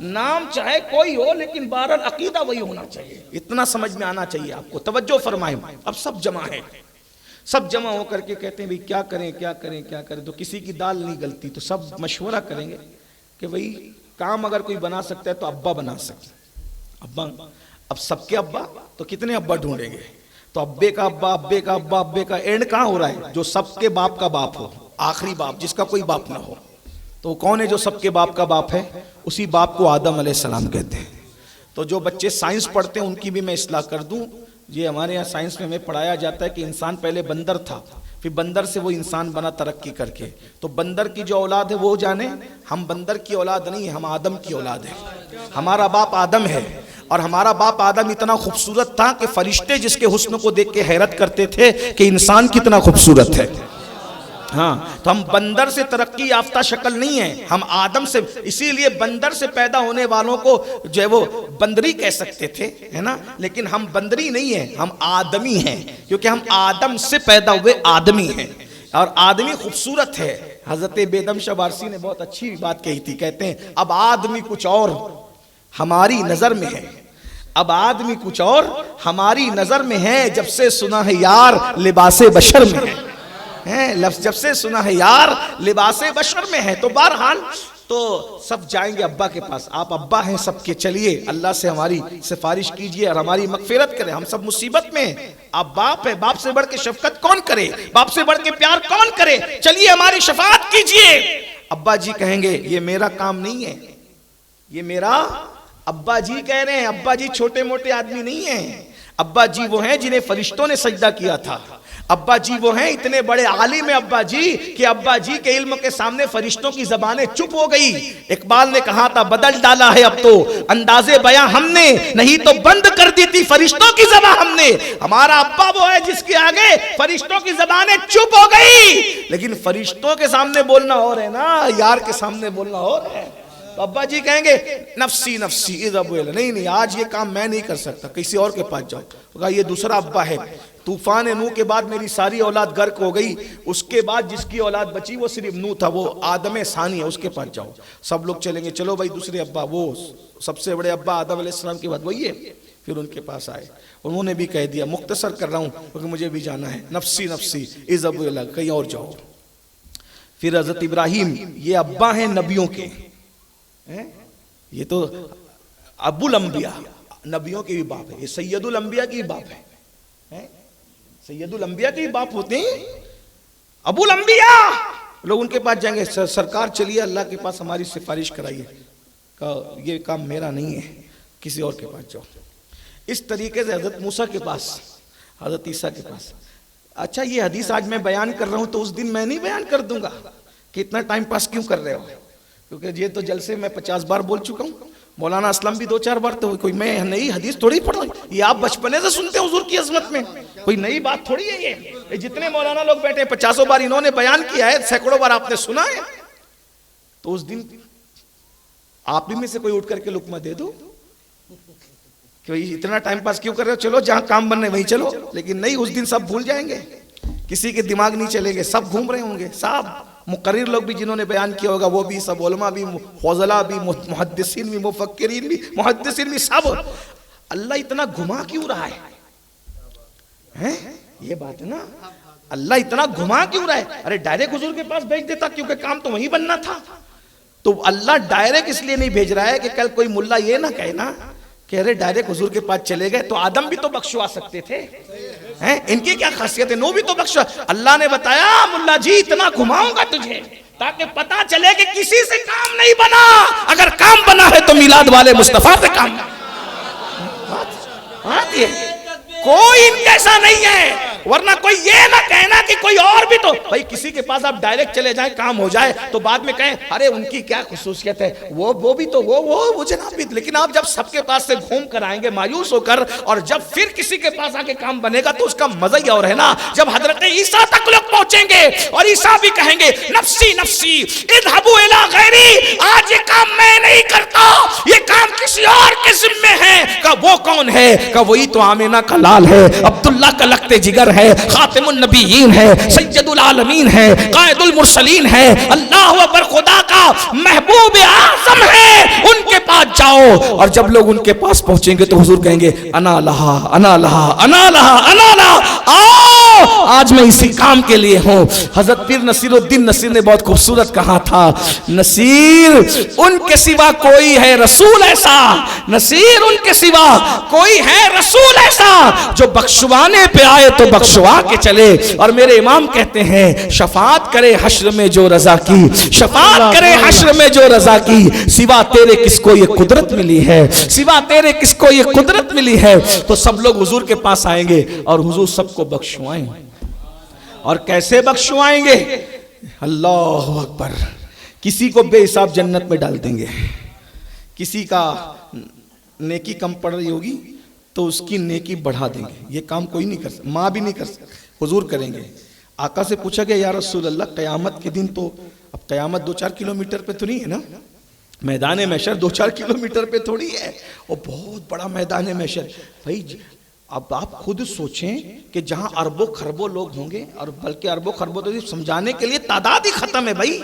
نام چاہے کوئی ہو لیکن بہرحال عقیدہ وہی ہونا چاہیے، اتنا سمجھ میں آنا چاہیے آپ کو۔ توجہ فرمائیں۔ اب سب جمع ہیں، سب جمع ہو کر کے کہتے ہیں بھئی کیا کریں کیا کریں کیا کریں۔ تو کسی کی دال نہیں گلتی، تو سب مشورہ کریں گے کہ بھئی کام اگر کوئی بنا سکتا ہے تو ابا بنا سکتا ہے۔ ابا، اب سب کے ابا تو کتنے ابا ڈھونڈیں گے؟ تو ابے کا ابا، ابے کا ابا، ابے کا اینڈ کہاں ہو رہا ہے؟ جو سب کے باپ کا باپ ہو، آخری باپ جس کا کوئی باپ نہ ہو۔ تو وہ کون ہے جو سب کے باپ کا باپ ہے؟ اسی باپ کو آدم علیہ السلام کہتے ہیں۔ تو جو بچے سائنس پڑھتے ہیں ان کی بھی میں اصلاح کر دوں، یہ ہمارے یہاں سائنس میں ہمیں پڑھایا جاتا ہے کہ انسان پہلے بندر تھا، پھر بندر سے وہ انسان بنا ترقی کر کے. تو بندر کی جو اولاد ہے وہ جانے, ہم بندر کی اولاد نہیں, ہم آدم کی اولاد ہیں. ہمارا باپ آدم ہے, اور ہمارا باپ آدم اتنا خوبصورت تھا کہ فرشتے جس کے حسن کو دیکھ کے حیرت کرتے تھے کہ انسان کتنا خوبصورت ہے. ہاں, تو ہم بندر سے ترقی یافتہ شکل نہیں ہیں, ہم آدم سے. اسی لیے بندر سے پیدا ہونے والوں کو جو ہے وہ بندری کہہ سکتے تھے, ہے نا, لیکن ہم بندری نہیں ہیں, ہم آدمی ہیں, کیونکہ ہم آدم سے پیدا ہوئے آدمی ہیں, اور آدمی خوبصورت ہے. حضرت بیدم شاہ وارسی نے بہت اچھی بات کہی تھی, کہتے ہیں اب آدمی کچھ اور ہماری نظر میں ہے, اب آدمی کچھ اور ہماری نظر میں ہے, جب سے سنا ہے یار لباس بشر میں ہے. لفظ جب سے سنا ہے یار لباس بشر میں ہے. تو بہرحال تو سب جائیں گے ابا کے پاس. آپ ابا ہیں سب کے, چلیے اللہ سے ہماری سفارش کیجئے اور ہماری مغفرت کریں, ہم سب مصیبت میں ہیں. آپ باپ ہے, باپ سے بڑھ کے شفقت کون کرے, باپ سے بڑھ کے پیار کون کرے, چلیے ہماری شفاعت کیجئے. ابا جی کہیں گے یہ میرا کام نہیں ہے, یہ میرا. ابا جی کہہ رہے ہیں, ابا جی چھوٹے موٹے آدمی نہیں ہیں, ابا جی وہ ہیں جنہیں فرشتوں نے سجدہ کیا تھا. ابا جی وہ ہیں اتنے بڑے عالم ہیں ابا جی کہ ابا جی کے علم کے سامنے فرشتوں کی زبانیں چپ ہو گئی. اقبال نے کہا تھا بدل ڈالا ہے اب تو انداز بیاں ہم نے, نہیں تو بند کر دی تھی فرشتوں کی زبان ہم نے. ہمارا ابا وہ ہے جس کے آگے فرشتوں کی زبانیں چپ ہو گئی, لیکن فرشتوں کے سامنے بولنا اور ہے نا, یار کے سامنے بولنا اور ہے. تو ابا جی کہیں گے نفسی نفسی نہیں, آج یہ کام میں نہیں کر سکتا, کسی اور کے پاس جاؤ. کہا یہ دوسرا ابا ہے, طوفان نوح کے بعد میری ساری اولاد غرق ہو گئی, اس کے بعد جس کی اولاد بچی وہ صرف نوح تھا, وہ آدم ثانی ہے, اس کے پاس جاؤ. سب لوگ چلیں گے, چلو بھائی دوسرے ابا, وہ سب سے بڑے ابا آدم علیہ السلام کے بعد وہی ہے. پھر ان کے پاس آئے, انہوں نے بھی کہہ دیا, مختصر کر رہا ہوں کیونکہ مجھے بھی جانا ہے, نفسی نفسی اذهبوا الى کہیں اور جاؤ. پھر حضرت ابراہیم, یہ ابا ہیں نبیوں کے, یہ تو ابو الانبیاء, نبیوں کے بھی باپ ہے, یہ سید الانبیاء کی باپ ہے, سید الانبیاء کے باپ ہوتے ہیں ابو الانبیاء. لوگ ان کے پاس جائیں گے, سرکار چلیے اللہ کے پاس ہماری سفارش کرائیے. کہا یہ کام میرا نہیں ہے, کسی اور کے پاس جاؤ. اس طریقے سے حضرت موسیٰ کے پاس, حضرت عیسیٰ کے پاس. اچھا یہ حدیث آج میں بیان کر رہا ہوں تو اس دن میں نہیں بیان کر دوں گا کہ اتنا ٹائم پاس کیوں کر رہے ہو, کیونکہ یہ تو جلسے میں 50 بار بول چکا ہوں, مولانا اسلم بھی 2-4 بار, تو کوئی میں نئی حدیث تھوڑی پڑھ رہا ہوں, یہ آپ بچپنے سے سنتے ہیں حضور کی عظمت میں, کوئی نئی بات تھوڑی ہے. یہ جتنے مولانا لوگ بیٹھے 50 بار انہوں نے بیان کیا ہے, سینکڑوں بار آپ نے سنا ہے. تو اس دن آپ بھی میں سے کوئی اٹھ کر کے لقمہ دے دو کہ اتنا ٹائم پاس کیوں کر رہے ہو, چلو جہاں کام بننے وہیں چلو. لیکن نہیں, اس دن سب بھول جائیں گے, کسی کے دماغ نہیں چلیں گے, سب گھوم رہے ہوں گے. سب مقرر لوگ بھی جنہوں نے بیان کیا ہوگا وہ بھی, سب علماء بھی, فضلاء بھی, محدثین بھی, مفکرین بھی, محدثین بھی, سب. اللہ اتنا گھما کیوں رہا ہے, یہ بات ہے نا, اللہ اتنا گھما کیوں رہا ہے. ارے ڈائریکٹ حضور کے پاس بھیج دیتا, کیونکہ کام تو وہیں بننا تھا. تو اللہ ڈائریکٹ اس لیے نہیں بھیج رہا ہے کہ کل کوئی ملا یہ نہ کہے نا کہ ارے ڈائریکٹ حضور کے پاس چلے گئے, تو آدم بھی تو بخشوا سکتے تھے, ان کی کیا خاصیت ہے, نو بھی تو بخشوا. اللہ نے بتایا ملا جی اتنا گھماؤں گا تجھے تاکہ پتا چلے کہ کسی سے کام نہیں بنا, اگر کام بنا ہے تو میلاد والے مصطفیٰ سے کام. کوئی ان جیسا نہیں ہے, ورنہ کوئی یہ نہ کہنا کہ کوئی اور بھی تو, بھائی کسی کے پاس آپ ڈائریکٹ چلے جائیں کام ہو جائے تو بعد میں کہیں ارے ان کی کیا خصوصیت ہے, وہ بھی تو وہ جناب بھی. لیکن آپ جب سب کے پاس سے گھوم کر آئیں گے مایوس ہو کر, اور جب پھر کسی کے پاس آ کے کام بنے گا تو اس کا مزہ ہی اور ہے نا. جب حضرت عیسیٰ تک لوگ پہنچیں گے اور عیسیٰ بھی کہیں گے نفسی نفسی اذهبوا الی غیری, آج یہ کام میں نہیں کرتا, یہ کام کسی اور کے ذمے ہے. کہ وہ کون ہے, کہ وہی تو آمینہ کا لال ہے, عبداللہ کا لگتے جگر ہے, خاتم النبیین ہے, سید العالمین ہے, قائد المرسلین ہے, اللہ اکبر خدا کا محبوب اعظم ہے. ان کے پاس جاؤ, اور جب لوگ ان کے پاس پہنچیں گے تو حضور کہیں گے انا لہا انا لہا انا لہا انا لہا, آؤ آج میں اسی کام کے لیے ہوں. حضرت پیر نصیر الدین نصیر نے بہت خوبصورت کہا تھا, نصیر ان کے سوا کوئی ہے رسول ایسا, نصیر ان کے سوا کوئی ہے رسول ایسا جو بخشوانے پہ آئے تو بخشوا کے چلے. اور میرے امام کہتے ہیں شفاعت کرے حشر میں جو رضا کی, شفاعت کرے حشر میں جو رضا کی, سوا تیرے کس کو یہ قدرت ملی ہے, سوا تیرے کس کو یہ قدرت ملی ہے. تو سب لوگ حضور کے پاس آئیں گے اور حضور سب کو بخشوائیں. اور کیسے بخشوائیں گے؟ اللہ اکبر، کسی کو بے حساب جنت میں ڈال دیں گے، کسی کا نیکی کم پڑ رہی ہوگی تو اس کی نیکی بڑھا دیں گے. یہ کام کوئی نہیں کر سکتا، ماں بھی نہیں کر سکتا، حضور کریں گے. آقا سے پوچھا گیا یا رسول اللہ قیامت کے دن تو، اب قیامت 2-4 کلومیٹر پہ تو نہیں ہے نا، میدان محشر 2-4 کلومیٹر پہ تھوڑی ہے، وہ بہت بڑا میدان محشر. بھائی اب آپ خود سوچیں کہ جہاں اربوں خربوں لوگ ہوں گے، اور بلکہ اربوں خربوں تو سمجھانے کے لیے تعداد ہی ختم ہے بھائی،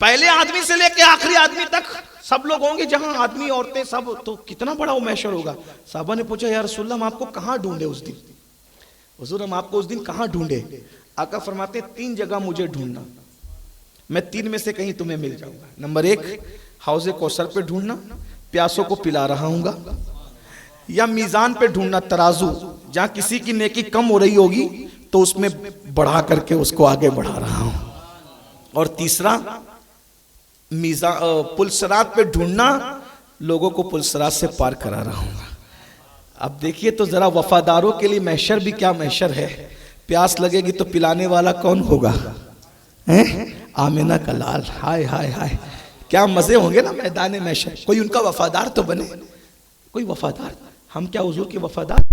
پہلے آدمی سے لے کے آخری آدمی تک سب لوگ ہوں گے، جہاں آدمی عورتیں سب، تو کتنا بڑا وہ محشر ہوگا. صحابہ نے پوچھا یا رسول اللہ ہم آپ کو کہاں ڈھونڈے اس دن؟ حضور ہم آپ کو اس دن کہاں ڈھونڈے؟ آقا فرماتے 3 جگہ مجھے ڈھونڈنا، میں 3 میں سے کہیں تمہیں مل جاؤں گا. نمبر 1 حوض کوثر پہ ڈھونڈنا، پیاسوں کو پلا رہا ہوں گا، یا میزان پہ ڈھونڈنا، ترازو جہاں کسی کی نیکی کم ہو رہی ہوگی تو اس میں بڑھا کر کے اس کو آگے بڑھا رہا ہوں. اور تیسرا پل صراط پہ ڈھونڈنا، لوگوں کو پل صراط سے پار کرا رہا ہوں گا. اب دیکھیے تو ذرا وفاداروں کے لیے محشر بھی کیا محشر ہے. پیاس لگے گی تو پلانے والا کون ہوگا؟ آمنہ کا لال. ہائے ہائے ہائے کیا مزے ہوں گے نا میدان محشر. کوئی ان کا وفادار تو بنے، کوئی وفادار. ہم کیا حضور کے وفادار؟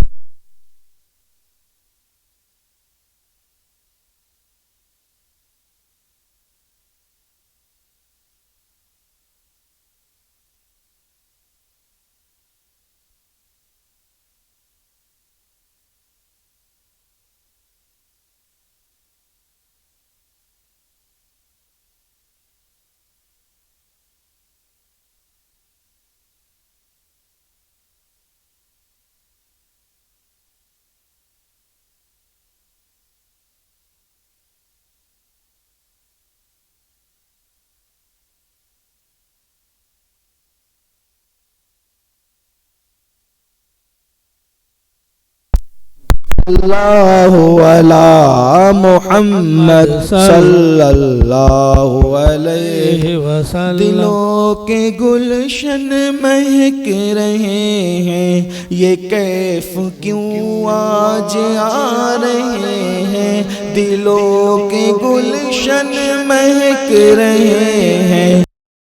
اللہ علی محمد صلی اللہ علیہ وسلم. دلوں کے گلشن مہک رہے ہیں، یہ کیف کیوں آج آ رہے ہیں. دلوں کے گلشن مہک رہے ہیں،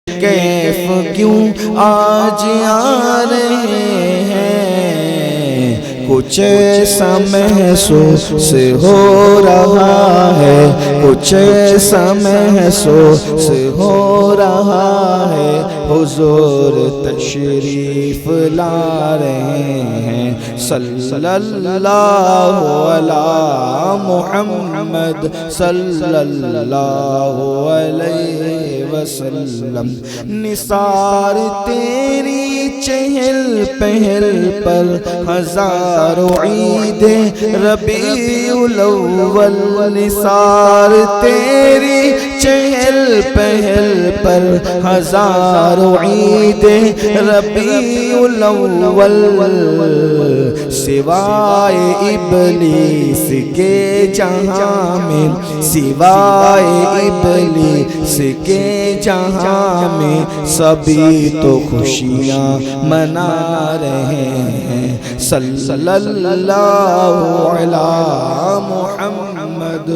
کیف کیوں آج آ رہے ہیں. کچھ ایسا محسوس ہو رہا ہے، کچھ ایسا محسوس ہو رہا ہے. حضور تشریف لا رہے ہیں، صلی اللہ علی محمد صلی اللہ علیہ وسلم. نثار تیری چہل پہل پر ہزاروں عید ربیع الاول. نثار تیری چہل پہل پر ہزاروں عید ربیع الاول. سوائے ابلیس کے جہاں میں، سوائے ابلیس کے جہاں میں، سبھی تو خوشیاں منا رہے ہیں. صلی اللہ علی محمد.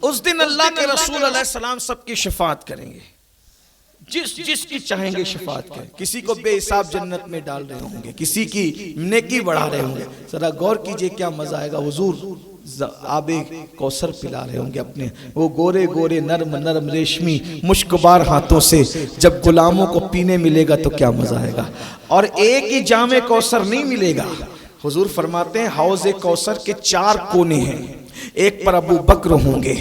اس دن اللہ کے رسول علیہ السلام سب کی شفاعت کریں گے، جس کی چاہیں گے شفاعت کریں. کسی کو بے حساب جنت میں ڈال رہے ہوں گے، کسی کی نیکی بڑھا رہے ہوں گے. ذرا غور کیجئے کیا مزہ آئے گا. حضور آب کوثر پلا رہے ہوں گے اپنے وہ گورے گورے نرم نرم ریشمی مشکبار ہاتھوں سے. جب غلاموں کو پینے ملے گا تو کیا مزہ آئے گا. اور ایک ہی جام کوثر نہیں ملے گا. حضور فرماتے ہیں حوض کوثر کے 4 کونے ہیں. ایک پر ابو بکر ہوں گے،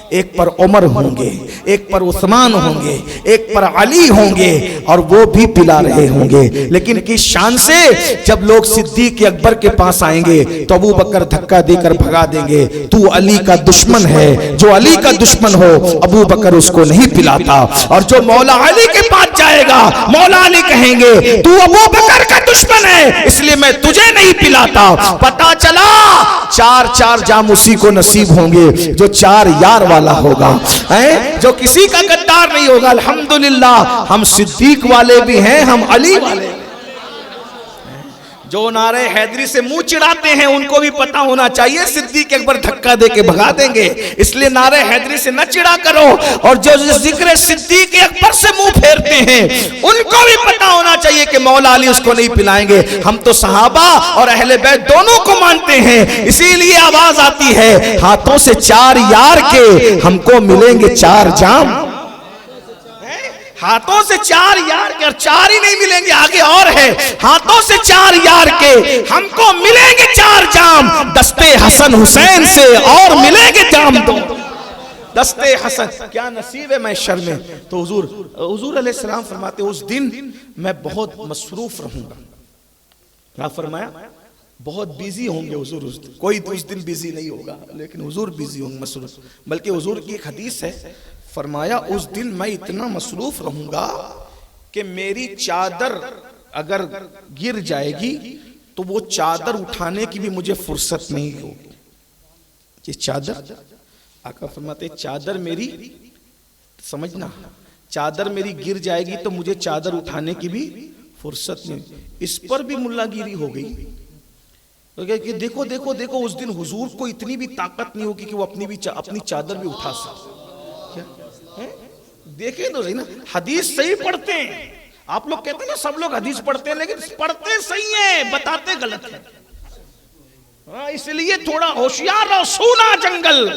ایک پر عمر ہوں گے، ایک پر عثمان ہوں گے، ایک پر علی ہوں گے، اور وہ بھی پلا رہے ہوں گے. لیکن کس شان سے؟ جب لوگ صدیق اکبر کے پاس آئیں گے تو ابو بکر دھکا دے کر بھگا دیں گے. تو علی کا دشمن ہے، جو علی کا دشمن ہو ابو بکر اس کو نہیں پلاتا. اور جو مولا علی کے پاس جائے گا مولا علی کہیں گے تو ابو بکر کا دشمن ہے اس لیے میں تجھے نہیں پلاتا. پتا چلا 4 جام اسی کو نصیب ہوں گے جو 4 یار والا ہوگا، جو کسی کا غدار نہیں ہوگا. الحمدللہ ہم صدیق والے بھی ہیں، ہم علی والے. جو نعرہ حیدری سے منہ چڑھاتے ہیں ان کو بھی پتا ہونا چاہیے صدیق اکبر دھکا دے کے بھگا دیں گے، اس لیے نعرہ حیدری سے نہ چڑھا کرو، اور جو ذکر صدیق اکبر سے منہ پھیرتے ہیں ان کو بھی پتا ہونا چاہیے کہ مولا علی اس کو نہیں پلائیں گے۔ ہم تو صحابہ اور اہل بیت دونوں کو مانتے ہیں، اسی لیے آواز آتی ہے ہاتھوں سے 4 یار کے ہم کو ملیں گے 4 جام، ہاتھوں سے 4 یار کے، اور 4 ہی نہیں ملیں گے، آگے اور ہے، ہاتھوں سے 4 یار کے ہم کو ملیں گے 4 جام، دستے حسن حسین سے اور ملیں گے جام دو، دستے حسن، کیا نصیب ہے محشر میں۔ تو حضور علیہ السلام فرماتے اس دن میں بہت مصروف رہوں گا، کیا فرمایا؟ بہت بیزی ہوں گے حضور اس دن، کوئی اس دن بیزی نہیں ہوگا لیکن حضور بیزی ہوں گے، مصروف، بلکہ حضور کی ایک حدیث ہے، فرمایا اس دن میں اتنا مصروف رہوں گا کہ میری چادر اگر گر جائے گی تو وہ چادر اٹھانے کی بھی مجھے فرصت نہیں ہوگی۔ یہ چادر، آقا فرماتے چادر میری، سمجھنا، چادر میری گر جائے گی تو مجھے چادر اٹھانے کی بھی فرصت نہیں۔ اس پر بھی ملا گیری ہو گئی کہ دیکھو دیکھو دیکھو اس دن حضور کو اتنی بھی طاقت نہیں ہوگی کہ وہ اپنی چادر بھی اٹھا سکے۔ دیکھیں تو صحیح نا، حدیث صحیح پڑھتے ہیں، آپ لوگ کہتے ہیں نا سب لوگ حدیث پڑھتے ہیں لیکن پڑھتے صحیح ہیں، بتاتے غلط ہیں۔ اس لیے تھوڑا ہوشیار رہو، سونا جنگل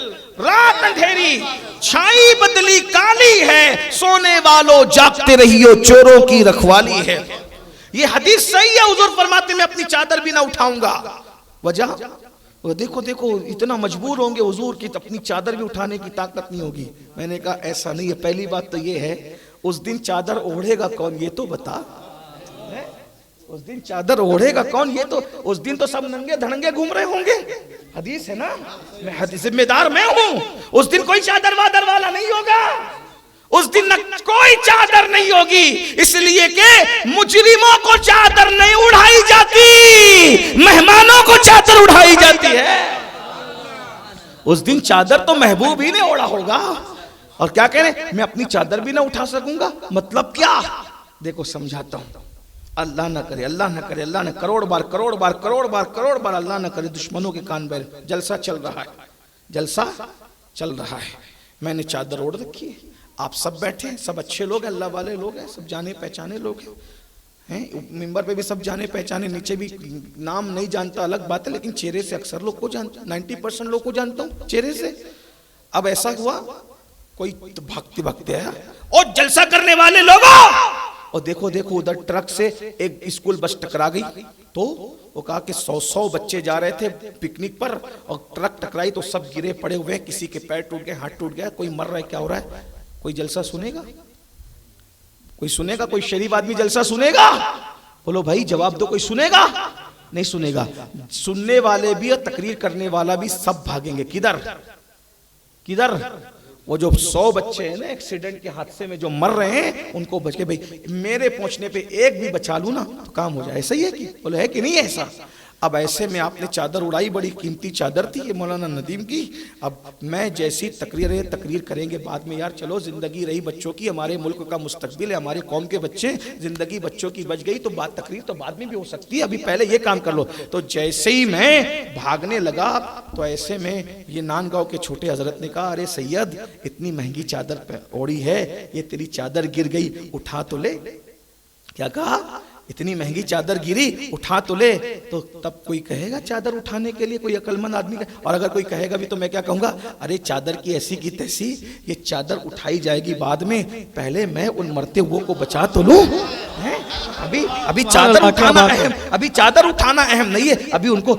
رات اندھیری چھائی بدلی کالی ہے، سونے والوں جاگتے رہیو چوروں کی رکھوالی ہے۔ یہ حدیث صحیح ہے، حضور فرماتے میں اپنی چادر بھی نہ اٹھاؤں گا، وجہ دیکھو دیکھو اتنا مجبور ہوں گے حضور کی اپنی چادر بھی اٹھانے کی طاقت نہیں ہوگی۔ میں نے کہا ایسا نہیں ہے، پہلی بات تو یہ ہے اس دن چادر اوڑھے گا کون یہ تو بتا، اس دن چادر اوڑھے گا کون یہ تو، اس دن تو سب ننگے دھڑنگے گھوم رہے ہوں گے، حدیث ہے نا، ذمہ دار میں ہوں، اس دن کوئی چادر وادر والا نہیں ہوگا، اس دن کوئی چادر نہیں ہوگی، اس لیے کہ مجرموں کو چادر نہیں اڑھائی جاتی، مہمانوں کو چادر اڑھائی جاتی ہے۔ اس دن چادر تو محبوب ہی نے اوڑھا ہوگا، اور کیا کہہ رہے میں اپنی چادر بھی نہ اٹھا سکوں گا، مطلب کیا؟ دیکھو سمجھاتا ہوں، اللہ نہ کرے، اللہ نہ کرے، اللہ نے کروڑ بار اللہ نہ کرے دشمنوں کے کان بہر، جلسہ چل رہا ہے، جلسہ چل رہا ہے، میں نے چادر اوڑھ رکھی ہے، آپ سب بیٹھے ہیں، سب اچھے لوگ ہیں، اللہ والے لوگ ہیں، سب جانے پہچانے لوگ ہیں، منبر پہ بھی سب جانے پہچانے، نیچے بھی نام نہیں جانتا الگ بات ہے لیکن چہرے سے اکثر لوگ کو جانتا ہوں، 90% لوگ کو جانتا ہوں چہرے سے۔ اب ایسا ہوا کوئی بھاگتے بھاگتے آیا، اور جلسہ کرنے والے لوگوں، اور دیکھو دیکھو ادھر ٹرک سے ایک اسکول بس ٹکرا گئی، تو وہ کہا کہ 100 بچے جا رہے تھے پکنک پر، اور ٹرک ٹکرائی تو سب گرے پڑے ہوئے، کسی کے پیر ٹوٹ گئے، ہاتھ ٹوٹ گیا، کوئی مر رہا ہے، کیا ہو رہا ہے؟ کوئی جلسہ سنے گا؟ کوئی سنے گا؟ کوئی شریف آدمی جلسہ سنے گا؟ بولو بھائی جواب دو، کوئی سنے گا؟ نہیں سنے گا۔ سننے والے بھی اور تقریر کرنے والا بھی سب بھاگیں گے، کدھر؟ کدھر؟ وہ جو 100 بچے ہیں نا ایکسیڈنٹ کے حادثے میں جو مر رہے ہیں ان کو بچ کے، بھائی میرے پہنچنے پہ ایک بھی بچا لوں نا تو کام ہو جائے، ایسا ہی ہے کہ بولے ہے کہ نہیں ایسا؟ اب ایسے میں آپ نے چادر اڑائی، بڑی قیمتی چادر تھی یہ مولانا ندیم کی، اب میں جیسی تقریر کریں گے بعد میں، یار چلو زندگی رہی بچوں کی، ہمارے ملک کا مستقبل ہے، ہمارے قوم کے بچے، زندگی بچوں کی بچ گئی تو بات تقریر تو بعد میں بھی ہو سکتی ہے، ابھی پہلے یہ کام کر لو۔ تو جیسے ہی میں بھاگنے لگا تو ایسے میں یہ نانگاؤں کے چھوٹے حضرت نے کہا ارے سید اتنی مہنگی چادر پہ اوڑی ہے، یہ تیری چادر گر گئی، اٹھا تو لے۔ کیا کہا؟ اتنی مہنگی چادر گری، اٹھا تو لے۔ تو تب کوئی کہے گا چادر اٹھانے کے لیے، کوئی عقل مند آدمی کہے، اور اگر کوئی کہے گا بھی تو میں کیا کہوں گا؟ ارے چادر کی ایسی کی تیسی، یہ چادر اٹھائی جائے گی بعد میں، پہلے میں ان مرتے ہوئے کو بچا تو لوں۔ ابھی چادر اٹھانا اہم، ابھی چادر اٹھانا اہم نہیں ہے، ابھی ان کو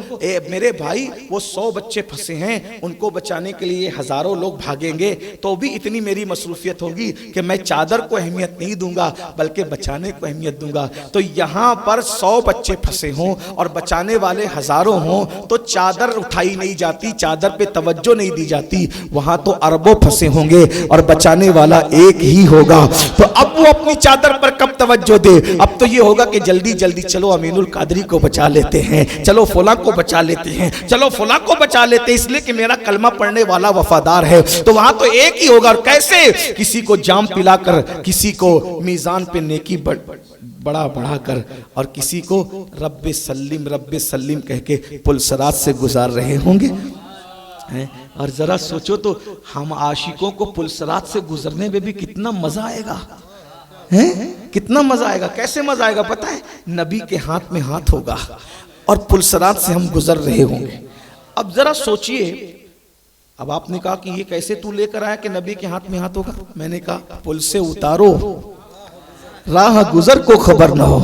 میرے بھائی وہ 100 بچے پھنسے ہیں، ان کو بچانے کے لیے ہزاروں لوگ بھاگیں گے، تو بھی اتنی میری مصروفیت ہوگی کہ میں چادر کو اہمیت نہیں دوں گا بلکہ بچانے کو اہمیت دوں گا۔ تو یہاں پر 100 بچے پھنسے ہوں اور بچانے والے ہزاروں ہوں تو چادر اٹھائی نہیں جاتی، چادر پہ توجہ نہیں دی جاتی، وہاں تو اربوں پھنسے ہوں گے اور بچانے والا ایک ہی ہوگا۔ تو اب وہ اپنی چادر پر کب توجہ دے؟ اب تو یہ ہوگا کہ جلدی جلدی چلو امین القادری کو بچا لیتے ہیں، چلو فلاں کو بچا لیتے ہیں، چلو فلاں کو بچا لیتے ہیں، اس لیے کہ میرا کلمہ پڑھنے والا وفادار ہے۔ تو وہاں تو ایک ہی ہوگا، اور کیسے؟ کسی کو جام پلا کر، کسی کو میزان پہ نیکی بڑا بڑھا کر اور کسی کو رب سلم کہہ کے پل صراط سے گزار رہے ہوں گے. اور ذرا سوچو تو ہم عاشقوں کو پل صراط سے گزرنے میں بھی کتنا مزہ آئے گا. کتنا مزہ آئے گا. کیسے مزہ آئے گا پتہ ہے؟ نبی کے ہاتھ میں ہاتھ ہوگا اور پل صراط سے ہم گزر رہے ہوں گے. اب ذرا سوچئے. اب آپ نے کہا کہ یہ کیسے تو لے کر آیا کہ نبی کے ہاتھ میں ہاتھ ہوگا؟ میں نے کہا پل سے اتارو راہ گزر کو خبر نہ ہو،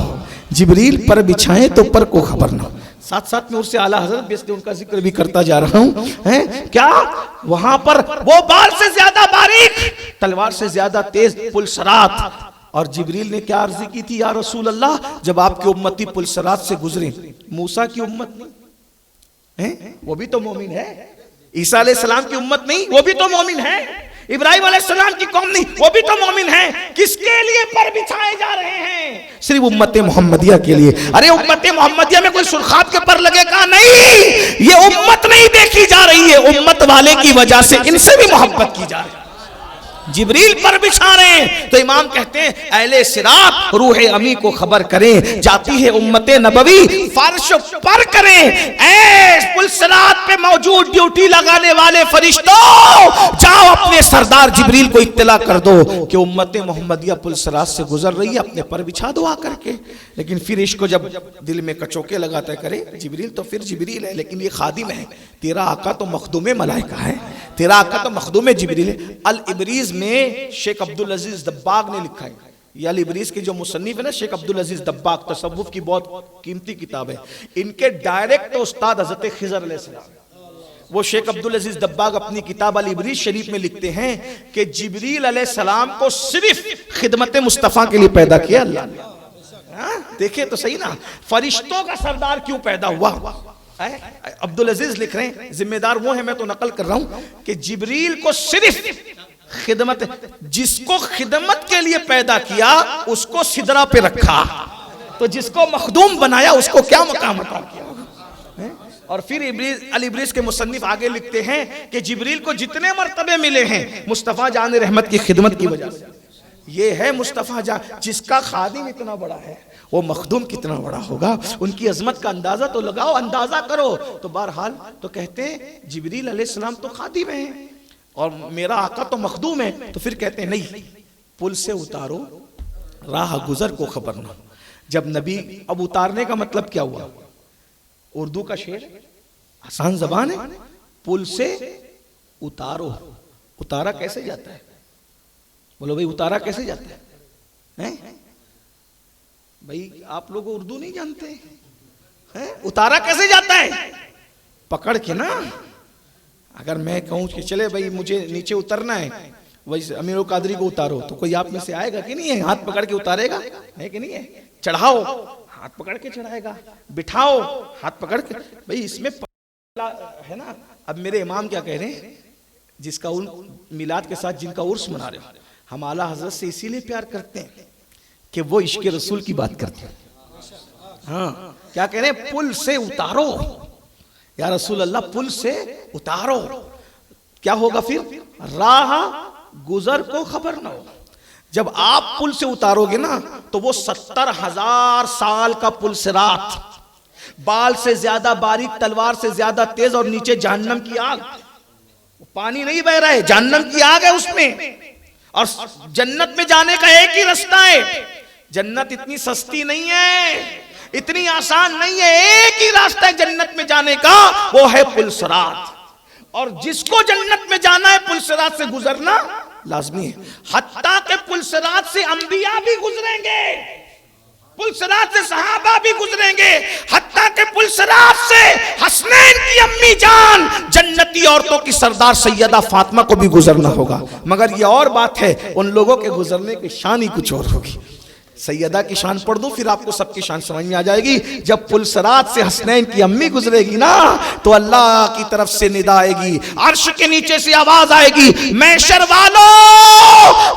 جبریل پر بچھائیں تو پر کو خبر نہ ہو. ساتھ ساتھ میں اس سے اعلیٰ حضرت بھی اس لیے ان کا ذکر بھی کرتا جا رہا ہوں. کیا وہاں پر وہ بال سے زیادہ باریک، تلوار سے زیادہ تیز پل صراط. اور جبریل نے کیا عرض کی تھی؟ یا رسول اللہ جب آپ کی امتی پل صراط سے گزریں، موسیٰ کی امت نہیں، وہ بھی تو مومن ہے. عیسیٰ علیہ السلام کی امت نہیں، وہ بھی تو مومن ہے. ابراہیم علیہ السلام کی قوم نہیں، وہ بھی تو مومن ہے. کس کے لیے پر بچھائے جا رہے ہیں؟ صرف امت محمدیہ کے لیے. ارے امت محمدیہ میں کوئی سرخاب کے پر لگے گا نہیں. یہ امت نہیں دیکھی جا رہی ہے، امت والے کی وجہ سے ان سے بھی محبت کی جا رہی ہے. جبریل پر بچھا رہے ہیں تو امام کہتے ہیں اہل صراط روح امی کو خبر کریں، جاتی ہے امت نبوی فرش پر کریں. اے پل صراط پہ موجود ڈیوٹی لگانے والے فرشتوں، جاؤ اپنے سردار جبریل کو اطلاع کر دو کہ امت محمدیہ پل صراط سے گزر رہی ہے، اپنے پر بچھا دو آ کر کے. لیکن پھر عشق کو جب دل میں کچوکے لگاتا ہے، کرے جبریل تو پھر جبریل ہے، لیکن یہ خادم ہے. تیرا آقا تو مخدوم ملائکہ ہے، تیرا آقا تو مخدوم جبریل ہے. الابریز میں شیخ عبدالعزیز دباغ نے لکھا ہے. یہ الابریز کے جو مصنف ہے نا شیخ عبدالعزیز دباغ، تصوف کی بہت قیمتی کتاب ہے. ان کے ڈائریکٹ استاد حضرت خضر علیہ السلام. وہ شیخ عبدالعزیز دباغ اپنی کتاب الابریز شریف میں لکھتے ہیں کہ جبریل علیہ السلام کو صرف خدمت مصطفیٰ کے لیے پیدا کیا اللہ نے. دیکھیں تو صحیح نا، فرشتوں کا سردار کیوں پیدا ہوا؟ عبدالعزیز لکھ رہے ہیں، ذمہ دار وہ ہیں، میں تو نقل کر رہا ہوں کہ جبریل کو صرف خدمت، جس کو خدمت کے لیے پیدا کیا اس کو سدرہ پہ رکھا، تو جس کو مخدوم بنایا اس کو کیا مقام عطا کیا. اور پھر الابریز کے مصنف آگے لکھتے ہیں کہ جبریل کو جتنے مرتبے ملے ہیں مصطفیٰ جان رحمت کی خدمت کی وجہ سے. یہ ہے مصطفیٰ جان، جس کا خادم اتنا بڑا ہے وہ مخدوم کتنا بڑا ہوگا. ان کی عظمت کا اندازہ تو لگاؤ، اندازہ کرو. تو بہرحال تو کہتے ہیں جبریل علیہ السلام تو خادم ہیں اور میرا آقا تو مخدوم ہے. تو پھر کہتے ہیں نہیں، پل سے اتارو راہ گزر کو خبر نہ. جب نبی، اب اتارنے کا مطلب کیا ہوا؟ اردو کا شعر آسان زبان ہے. پل سے اتارو، اتارا کیسے جاتا ہے؟ بولو بھئی اتارا کیسے جاتا ہے؟ بھئی آپ لوگ اردو نہیں جانتے ہیں؟ اتارا کیسے جاتا ہے؟ پکڑ کے نا. اگر میں کہوں کہ چلے بھئی مجھے نیچے اترنا ہے، ویسے امیر القادری کو اتارو، تو کوئی آپ میں سے آئے گا کہ نہیں ہے؟ ہاتھ پکڑ کے اتارے گا ہے کہ نہیں ہے؟ چڑھاؤ، ہاتھ پکڑ کے چڑھائے گا. بٹھاؤ، ہاتھ پکڑ کے. بھئی اس میں ہے نا. اب میرے امام کیا کہہ رہے ہیں؟ جس کا میلاد کے ساتھ جن کا عرس منا رہے ہیں، ہم اعلیٰ حضرت سے اسی لیے پیار کرتے ہیں کہ وہ عشق رسول کی بات کرتے ہیں. ہاں کیا کہہ رہے ہیں؟ پل سے اتارو یا رسول اللہ، پل سے اتارو. کیا ہوگا پھر؟ راہ گزر کو خبر نہ ہو. جب آپ پل سے اتارو گے نا تو وہ 70,000 سال کا پل صراط، بال سے زیادہ باریک، تلوار سے زیادہ تیز، اور نیچے جہنم کی آگ. پانی نہیں بہ رہا ہے، جہنم کی آگ ہے اس میں. اور جنت میں جانے کا ایک ہی رستہ ہے. جنت اتنی سستی نہیں ہے، اتنی آسان نہیں ہے. ایک ہی راستہ ہے جنت میں جانے کا، وہ ہے پل صراط. اور جس کو جنت میں جانا ہے پل صراط سے گزرنا لازمی ہے. حتیٰ کہ پل صراط سے انبیاء بھی گزریں گے، پل صراط سے صحابہ بھی گزریں گے، حتیٰ کہ پل صراط سے حسنین کی امی جان جنتی عورتوں کی سردار سیدہ فاطمہ کو بھی گزرنا ہوگا. مگر یہ اور بات ہے، ان لوگوں کے گزرنے کی شان ہی کچھ اور ہوگی. سیدہ کی شان پڑھ دوں پھر آپ کو سب کی شان سمجھ میں آ جائے گی. جب پل صراط سے حسنین کی امی گزرے گی نا تو اللہ کی طرف سے ندا آئے گی، عرش کے نیچے سے آواز آئے گی، محشر والو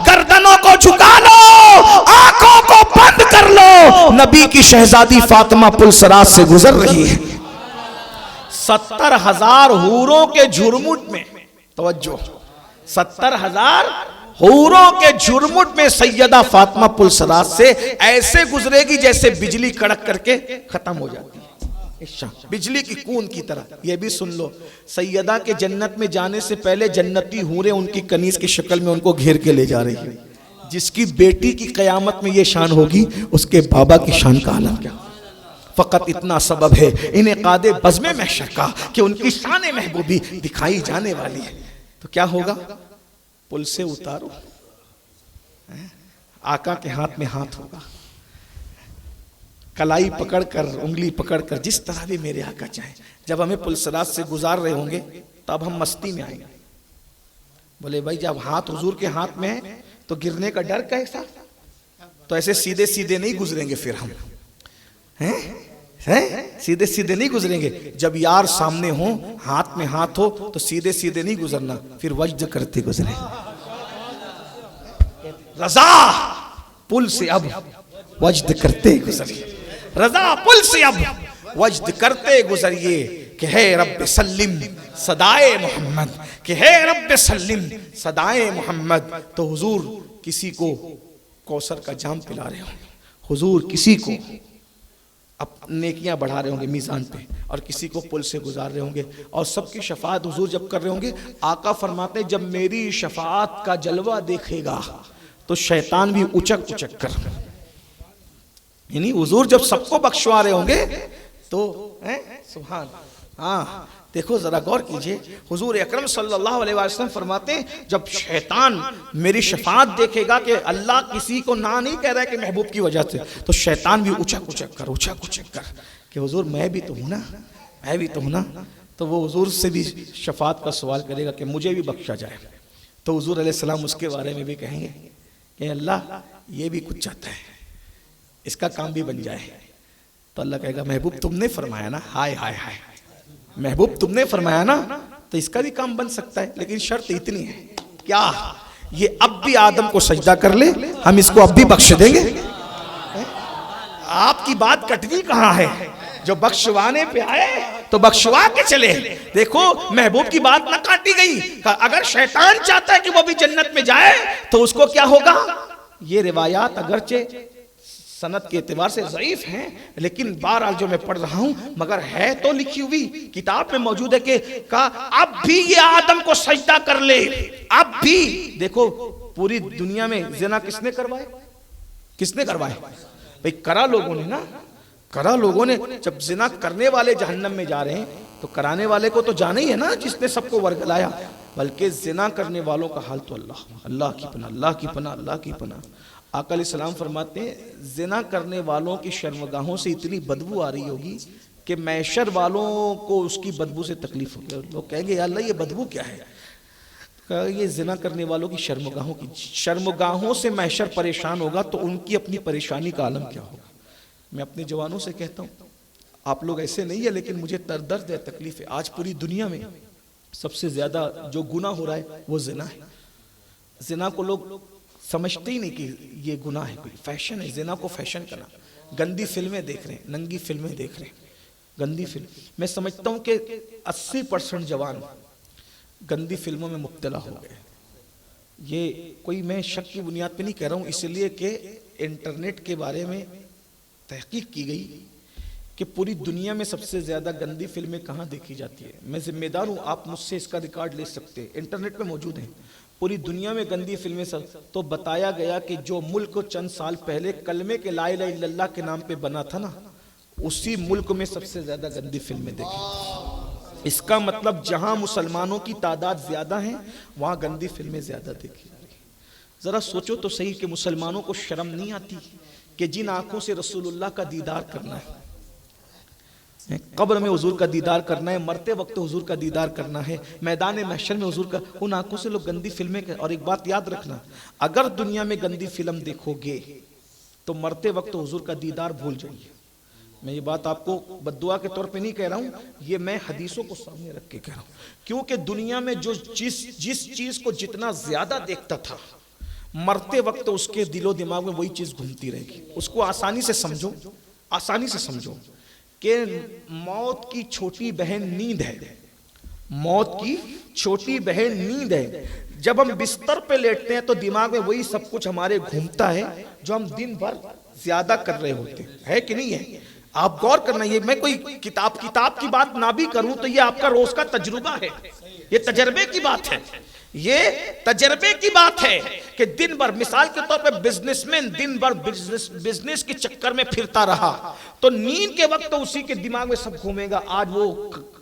گردنوں کو جھکا لو، آنکھوں کو بند کر لو، نبی کی شہزادی فاطمہ پل صراط سے گزر رہی ہے. 70,000 حوروں کے جھرمٹ میں، توجہ، 70,000 حوروں کے جھرمٹ میں سیدہ فاطمہ پلسرات سے ایسے گزرے گی جیسے بجلی کڑک کر کے ختم ہو جاتی ہے، بجلی کی کون کی طرح۔ یہ بھی سن لو، سیدہ کے جنت میں جانے سے پہلے جنتی حوریں ان کی کنیز کی شکل میں ان کو گھیر کے لے جا رہی ہے۔ جس کی بیٹی کی قیامت میں یہ شان ہوگی، اس کے بابا کی شان کا عالم کیا؟ فقط اتنا سبب ہے انعقاد بزم محشر کا کہ ان کی شان محبوبی دکھائی جانے والی ہے۔ تو کیا ہوگا؟ پل سے اتارو، آقا کے ہاتھ میں ہاتھ ہوگا، کلائی پکڑ کر، انگلی پکڑ کر، جس طرح بھی میرے آقا چاہیں۔ جب ہمیں پلسرات سے گزار رہے ہوں گے تب ہم مستی میں آئیں گے۔ بولے بھائی جب ہاتھ حضور کے ہاتھ میں ہے تو گرنے کا ڈر کیسا؟ تو ایسے سیدھے سیدھے نہیں گزریں گے، پھر ہم سیدھے سیدھے نہیں گزریں گے۔ جب یار سامنے ہو، ہاتھ میں ہاتھ ہو، تو سیدھے سیدھے نہیں گزرنا، پھر وجد کرتے گزرے۔ رضا پل سے اب وجد کرتے گزریے، رضا پل سے اب وجد کرتے گزریے، کہ ہے رب سلم صدائے محمد، کہ ہے رب سلم صدائے محمد۔ تو حضور کسی کو کوثر کا جام پلا رہے ہوں گے، حضور کسی کو اب نیکیاں بڑھا رہے ہوں گے میزان پہ، اور کسی کو پل سے گزار رہے ہوں گے، اور سب کی شفاعت حضور جب کر رہے ہوں گے، آقا فرماتے جب میری شفاعت کا جلوہ دیکھے گا تو شیطان بھی اچک اچک کر، یعنی حضور جب سب کو بخشوا رہے ہوں گے تو سبحان، ہاں دیکھو ذرا غور کیجئے، حضور اکرم صلی اللہ علیہ وسلم فرماتے ہیں جب شیطان میری شفاعت دیکھے گا کہ اللہ کسی کو نہ نہیں کہہ رہا ہے کہ محبوب کی وجہ سے، تو شیطان بھی اچک اچک کر کہ حضور میں بھی تو ہوں نا، میں بھی تو ہوں نا، تو وہ حضور سے بھی شفاعت کا سوال کرے گا کہ مجھے بھی بخشا جائے۔ تو حضور علیہ السلام اس کے بارے میں بھی کہیں گے کہ اللہ یہ بھی کچھ چاہتا ہے، اس کا کام بھی بن جائے۔ تو اللہ کہے گا محبوب تم نے فرمایا نا، ہائے ہائے ہائے، محبوب تم نے فرمایا نا، تو اس کا بھی کام بن سکتا ہے، لیکن شرط اتنی ہے کیا؟ یہ اب بھی آدم کو سجدہ کر لے، ہم اس کو اب بھی بخش دیں گے۔ آپ کی بات کٹنی کہاں ہے؟ جو بخشوانے پہ آئے تو بخشوا کے چلے۔ دیکھو محبوب کی بات نہ کاٹی گئی، اگر شیطان چاہتا ہے کہ وہ بھی جنت میں جائے تو اس کو کیا ہوگا؟ یہ روایات اگرچہ سند کے اعتبار سے ضعیف ہیں، لیکن بہرحال جو میں پڑھ رہا ہوں مگر ہے تو لکھی ہوئی کتاب میں موجود ہے کہ اب بھی یہ آدم کو سجدہ کر لے، اب بھی۔ دیکھو پوری دنیا میں زنا کس نے کروائے؟ کس نے کروائے؟ بھئی کرا لوگوں نے نا، کرا لوگوں نے۔ جب زنا کرنے والے جہنم میں جا رہے ہیں تو کرانے والے کو تو جانا ہی ہے نا، جس نے سب کو ورگلایا۔ بلکہ زنا کرنے والوں کا حال تو اللہ کی پناہ، اللہ کی پناہ، اللہ کی پناہ۔ آقا علیہ السلام فرماتے ہیں زنا کرنے والوں کی شرمگاہوں سے اتنی بدبو آ رہی ہوگی کہ محشر والوں کو اس کی بدبو سے تکلیف ہوگی۔ لوگ کہیں گے یا اللہ یہ بدبو کیا ہے؟ یہ زنا کرنے والوں کی شرمگاہوں سے محشر پریشان ہوگا تو ان کی اپنی پریشانی کا عالم کیا ہوگا؟ میں اپنے جوانوں سے کہتا ہوں آپ لوگ ایسے نہیں ہے، لیکن مجھے درد ہے، تکلیف ہے۔ آج پوری دنیا میں سب سے زیادہ جو گناہ ہو رہا ہے وہ زنا ہے۔ زنا کو لوگ سمجھتے ہی نہیں کہ یہ گناہ ہے، کوئی فیشن ہے، زنا کو فیشن کرنا۔ گندی فلمیں دیکھ رہے ہیں، ننگی فلمیں دیکھ رہے ہیں، گندی فلم۔ میں سمجھتا ہوں کہ 80% جوان گندی فلموں میں مبتلا ہو گئے۔ یہ کوئی میں شک کی بنیاد پہ نہیں کہہ رہا ہوں، اس لیے کہ انٹرنیٹ کے بارے میں تحقیق کی گئی کہ پوری دنیا میں سب سے زیادہ گندی فلمیں کہاں دیکھی جاتی ہے۔ میں ذمہ دار ہوں، آپ مجھ سے اس کا ریکارڈ لے سکتے ہیں، انٹرنیٹ پہ موجود ہیں۔ پوری دنیا میں گندی فلمیں تو بتایا گیا کہ جو ملک چند سال پہلے کلمے کے لا الہ الا اللہ کے نام پہ بنا تھا نا، اسی ملک میں سب سے زیادہ گندی فلمیں دیکھی۔ اس کا مطلب جہاں مسلمانوں کی تعداد زیادہ ہیں وہاں گندی فلمیں زیادہ دیکھی جا رہی ہیں۔ ذرا سوچو تو صحیح کہ مسلمانوں کو شرم نہیں آتی کہ جن آنکھوں سے رسول اللہ کا دیدار کرنا ہے، قبر میں حضور کا دیدار کرنا ہے، مرتے وقت حضور کا دیدار کرنا ہے، میدان محشر میں حضور کا، ان آنکھوں سے لوگ گندی فلمیں کریں۔ اور ایک بات یاد رکھنا، اگر دنیا میں گندی فلم دیکھو گے تو مرتے وقت حضور کا دیدار بھول جائیے۔ میں یہ بات آپ کو بددعا کے طور پہ نہیں کہہ رہا ہوں، یہ میں حدیثوں کو سامنے رکھ کے کہہ رہا ہوں، کیونکہ دنیا میں جو جس چیز کو جتنا زیادہ دیکھتا تھا، مرتے وقت اس کے دل و دماغ میں وہی چیز گھومتی رہے گی۔ اس کو آسانی سے سمجھو، آسانی سے سمجھو کہ موت کی چھوٹی بہن نیند ہے، موت کی چھوٹی بہن نیند ہے۔ جب ہم بستر پہ لیٹتے ہیں تو دماغ میں وہی سب کچھ ہمارے گھومتا ہے جو ہم دن بھر زیادہ کر رہے ہوتے ہیں، ہے کہ نہیں ہے؟ آپ غور کرنا، یہ میں کوئی کتاب کی بات نہ بھی کروں تو یہ آپ کا روز کا تجربہ ہے، یہ تجربے کی بات ہے، یہ تجربے کی بات ہے کہ دن بھر، مثال کے طور پہ بزنس مین دن بھر بزنس کے چکر میں پھرتا رہا تو نیند کے وقت تو اسی کے دماغ میں سب گھومے گا، آج وہ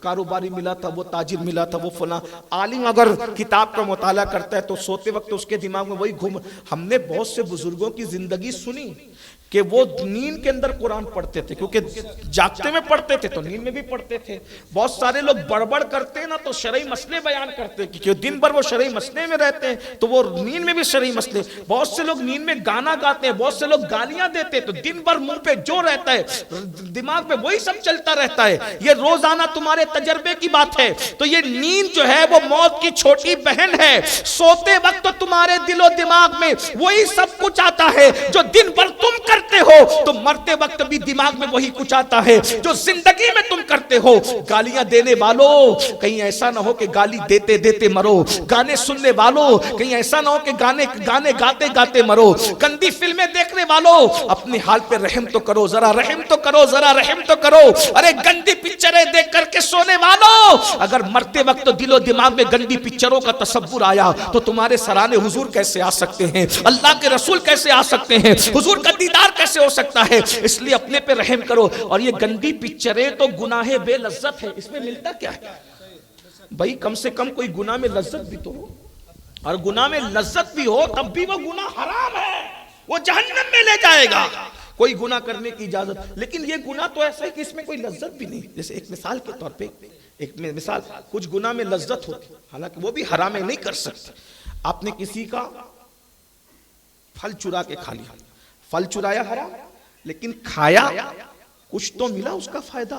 کاروباری ملا تھا، وہ تاجر ملا تھا، وہ فلاں عالم اگر کتاب کا مطالعہ کرتا ہے تو سوتے وقت اس کے دماغ میں وہی گھوم. ہم نے بہت سے بزرگوں کی زندگی سنی کہ وہ نیند کے اندر قرآن پڑھتے تھے، کیونکہ جاگتے میں پڑھتے تھے تو نیند میں بھی پڑھتے تھے. بہت سارے لوگ بڑبڑ کرتے ہیں نا تو شرعی مسئلے بیان کرتے ہیں، کیونکہ دن بھر وہ شرعی مسئلے میں رہتے ہیں تو وہ نیند میں بھی شرعی مسئلے. بہت سے لوگ نیند میں گانا گاتے ہیں، بہت سے لوگ گالیاں دیتے ہیں، تو دن بھر منہ پہ جو رہتا ہے دماغ پہ وہی سب چلتا رہتا ہے. یہ روزانہ تمہارے تجربے کی بات ہے. تو یہ نیند جو ہے وہ موت کی چھوٹی بہن ہے. سوتے وقت تو تمہارے دل و دماغ میں وہی سب کچھ آتا ہے جو دن بھر تم کرتے ہو، تو مرتے وقت بھی دماغ میں وہی کچھ آتا ہے جو زندگی میں تم کرتے ہو. گالیاں دینے والوں کہیں ایسا نہ ہو کہ گالی دیتے دیتے مرو. گانے سننے والوں کہیں ایسا نہ ہو کہ گانے گاتے گاتے مرو. گندی فلمیں دیکھنے والوں اپنے حال پہ رحم تو کرو، ذرا رحم تو کرو، ذرا رحم تو کرو. ارے گندی پکچریں دیکھ کر کے سونے والوں اگر مرتے وقت دل و دماغ میں گندی پکچروں کا تصور آیا تو تمہارے سرانے حضور کیسے آ سکتے ہیں؟ اللہ کے رسول کیسے آ سکتے ہیں؟ حضور کا دیدار کیسے ہو سکتا ہے؟ اس لیے اپنے پہ رحم کرو. اور یہ گندی پکچریں تو گناہ بے لذت ہے. اس میں ملتا کیا ہے بھائی؟ کم سے کم کوئی گناہ میں لذت بھی تو ہو، اور گناہ میں لذت بھی ہو تب بھی وہ گناہ حرام ہے، وہ جہنم میں لے جائے گا. کوئی گناہ کرنے کی اجازت، لیکن یہ گناہ تو ایسا ہے کہ اس میں کوئی لذت بھی نہیں. جیسے ایک مثال کے طور پہ، ایک مثال، کچھ گناہ میں لذت ہوتی حالانکہ وہ بھی حرام ہے، نہیں کر سکتے. آپ نے کسی کا پھل چرا کے کھا لیا، پھل چرایا حرام، لیکن کھایا کچھ تو ملا اس کا فائدہ،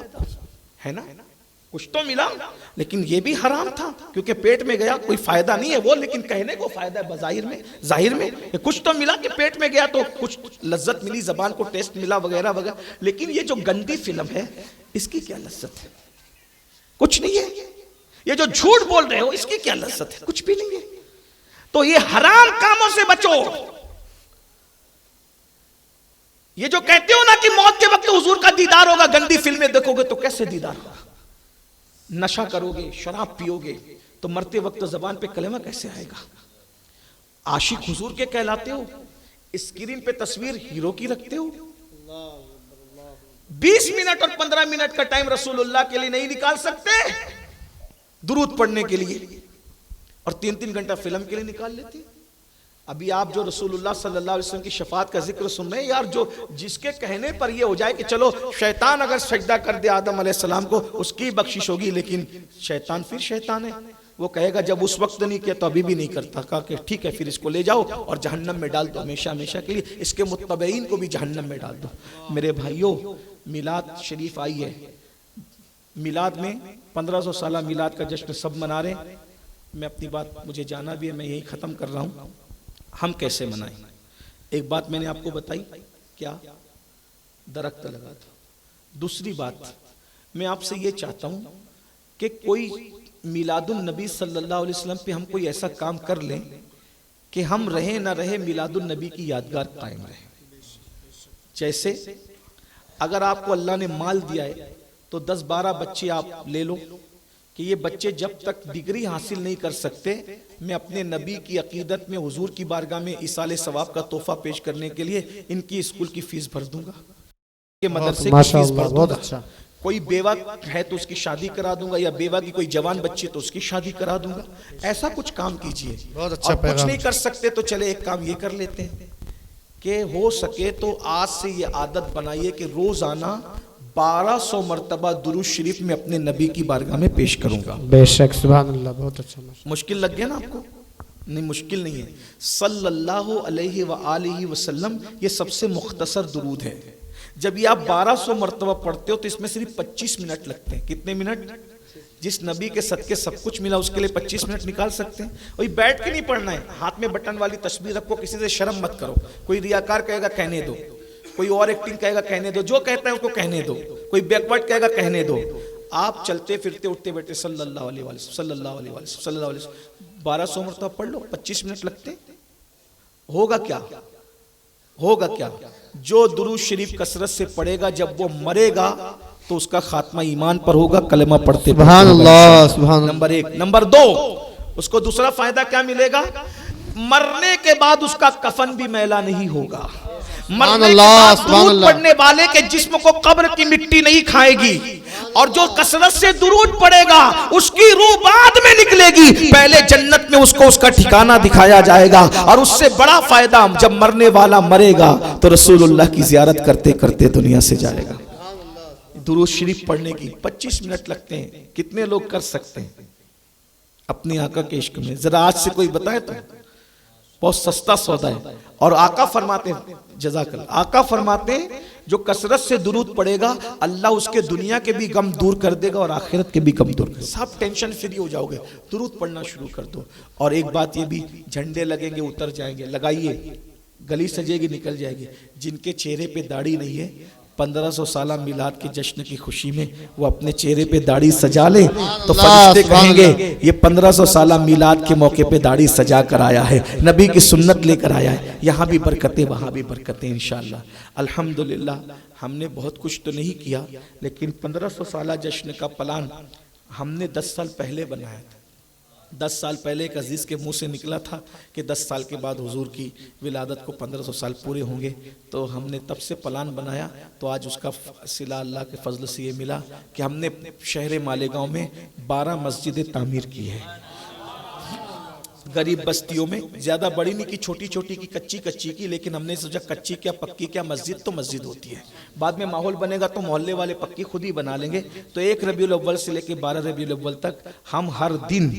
ہے نا؟ کچھ تو ملا، لیکن یہ بھی حرام تھا کیونکہ پیٹ میں گیا. کوئی فائدہ نہیں ہے وہ، لیکن کہنے کو فائدہ ہے بظاہر میں، ظاہر میں کچھ تو ملا کہ پیٹ میں گیا تو کچھ لذت ملی، زبان کو ٹیسٹ ملا وغیرہ وغیرہ. لیکن یہ جو گندی فلم ہے اس کی کیا لذت ہے؟ کچھ نہیں ہے. یہ جو جھوٹ بول رہے ہو اس کی کیا لذت ہے؟ کچھ بھی نہیں ہے. تو یہ حرام کاموں سے بچو. یہ جو کہتے ہو نا کہ موت کے وقت حضور کا دیدار ہوگا، گندی فلمیں دیکھو گے تو کیسے دیدار ہوگا؟ نشہ کرو گے، شراب پیو گے تو مرتے وقت زبان پہ کلمہ کیسے آئے گا؟ عاشق حضور کے کہلاتے ہو، اسکرین پہ تصویر ہیرو کی رکھتے ہو. 20 منٹ اور 15 منٹ کا ٹائم رسول اللہ کے لیے نہیں نکال سکتے درود پڑھنے کے لیے، اور 3 گھنٹہ فلم کے لیے نکال لیتے. ابھی آپ جو رسول اللہ صلی اللہ علیہ وسلم کی شفاعت کا ذکر سن رہے ہیں، یار جو جس کے کہنے پر یہ ہو جائے کہ چلو شیطان اگر سجدہ کر دے آدم علیہ السلام کو اس کی بخشش ہوگی، لیکن شیطان پھر شیطان ہے، وہ کہے گا جب اس وقت نہیں کیا تو ابھی بھی نہیں کرتا. کہا کہ ٹھیک ہے پھر اس کو لے جاؤ اور جہنم میں ڈال دو ہمیشہ ہمیشہ کے لیے، اس کے متبعین کو بھی جہنم میں ڈال دو. میرے بھائیوں، میلاد شریف آئی ہے. میلاد میں 1500 سالہ میلاد کا جشن سب منا رہے ہیں. میں اپنی بات، مجھے جانا بھی ہے، میں یہی ختم کر رہا ہوں. ہم کیسے منائیں؟ ایک بات میں نے آپ کو بتائی، کیا؟ درخت لگا دو. دوسری بات میں آپ سے یہ چاہتا ہوں کہ کوئی میلاد النبی صلی اللہ علیہ وسلم پہ ہم کوئی ایسا کام کر لیں کہ ہم رہے نہ رہے میلاد النبی کی یادگار قائم رہے. جیسے اگر آپ کو اللہ نے مال دیا ہے تو 10-12 بچے آپ لے لو کہ یہ بچے جب تک ڈگری حاصل نہیں کر سکتے میں اپنے نبی کی عقیدت میں حضور کی بارگاہ میں ایصال ثواب کا تحفہ پیش کرنے کے لیے ان کی اسکول کی فیس بھر دوں گا، کہ مدرسے کی فیس بھر دوں گا. کوئی بیوہ ہے تو اس کی شادی کرا دوں گا، یا بیوہ کی کوئی جوان بچی تو اس کی شادی کرا دوں گا. ایسا کچھ کام کیجئے. اور کچھ نہیں کر سکتے تو چلے ایک کام یہ کر لیتے ہیں کہ ہو سکے تو آج سے یہ عادت بنائیے کہ روزانہ 1200 مرتبہ درود شریف میں اپنے نبی کی بارگاہ میں پیش کروں گا. بے شک، سبحان اللہ. بہت اچھا. مشکل لگ گیا نا آپ کو؟ نہیں، مشکل نہیں ہے. صلی اللہ علیہ وآلہ وسلم یہ سب سے مختصر درود ہے. جب یہ آپ 1200 مرتبہ پڑھتے ہو تو اس میں صرف 25 منٹ لگتے ہیں. کتنے منٹ؟ جس نبی کے صدقے سب کچھ ملا اس کے لیے 25 منٹ نکال سکتے ہیں. وہی بیٹھ کے نہیں پڑھنا ہے، ہاتھ میں بٹن والی تسبیح رکھو، کسی سے شرم مت کرو. کوئی ریاکار کہے گا کہنے دو، کوئی اور ایکٹنگ کہے گا کہنے دو، جو کہتا ہے اس کو کہنے دو، کوئی بیکورڈ کہے گا کہنے دو. آپ چلتے پھرتے اٹھتے بیٹھتے صلی اللہ علیہ وسلم، صلی اللہ علیہ وسلم، صلی اللہ علیہ وسلم 1200 مرتبہ پڑھ لو، 25 منٹ لگتے، ہوگا کیا؟ ہوگا کیا؟ جو درود شریف کثرت سے پڑھے گا جب وہ مرے گا تو اس کا خاتمہ ایمان پر ہوگا، کلمہ پڑھتے سبحان اللہ سبحان اللہ. نمبر 1. نمبر 2، اس کو دوسرا فائدہ کیا ملے گا؟ مرنے کے بعد اس کا کفن بھی میلا نہیں ہوگا. مرنے کے بعد درود پڑھنے والے کے جسم کو قبر کی مٹی نہیں کھائے گی، اور جو کثرت سے درود پڑھے گا اس کی روح بعد میں نکلے گی، پہلے جنت میں اس کو اس کا ٹھکانہ دکھایا جائے گا. اور اس سے بڑا فائدہ، جب مرنے والا مرے گا تو رسول اللہ کی زیارت کرتے کرتے دنیا سے جائے گا. درود شریف پڑھنے کی 25 منٹ لگتے ہیں. کتنے لوگ کر سکتے ہیں اپنے آقا کے عشق میں؟ ذرا آج سے کوئی بتائے تو بہت سستا سودا ہے. اور آقا فرماتے ہیں، جزاک اللہ، آقا فرماتے ہیں جو کثرت سے درود پڑھے گا اللہ اس کے دنیا کے بھی غم دور کر دے گا اور آخرت کے بھی غم دور کر دے گا. سب ٹینشن فری ہو جاؤ گے. درود پڑھنا شروع کر دو. اور ایک بات یہ بھی، جھنڈے لگیں گے اتر جائیں گے، لگائیے، گلی سجے گی نکل جائے گی. جن کے چہرے پہ داڑھی نہیں ہے 1500 سالہ میلاد کے جشن کی خوشی میں وہ اپنے چہرے پہ داڑھی سجا لے تو فرشتے کہیں گے یہ 1500 سالہ میلاد کے موقع پہ داڑھی سجا کر آیا ہے، نبی کی سنت لے کر آیا ہے. یہاں بھی برکتیں وہاں بھی برکتیں انشاءاللہ. الحمدللہ ہم نے بہت کچھ تو نہیں کیا، لیکن 1500 سالہ جشن کا پلان ہم نے 10 سال پہلے بنایا تھا. 10 سال پہلے ایک عزیز کے منہ سے نکلا تھا کہ 10 سال کے بعد حضور کی ولادت کو 1500 سال پورے ہوں گے. تو ہم نے تب سے پلان بنایا. تو آج اس کا صلہ اللہ کے فضل سے یہ ملا کہ ہم نے شہر مالیگاؤں میں 12 مسجدیں تعمیر کی ہے. غریب بستیوں میں، زیادہ بڑی نہیں کی، چھوٹی چھوٹی کی، کچی کچی کی. لیکن ہم نے سوچا کچی کیا پکی کیا، مسجد تو مسجد ہوتی ہے. بعد میں ماحول بنے گا تو محلے والے پکی خود ہی بنا لیں گے. تو 1 ربیع الاول سے لے کے 12 ربیع الاول تک ہم ہر دن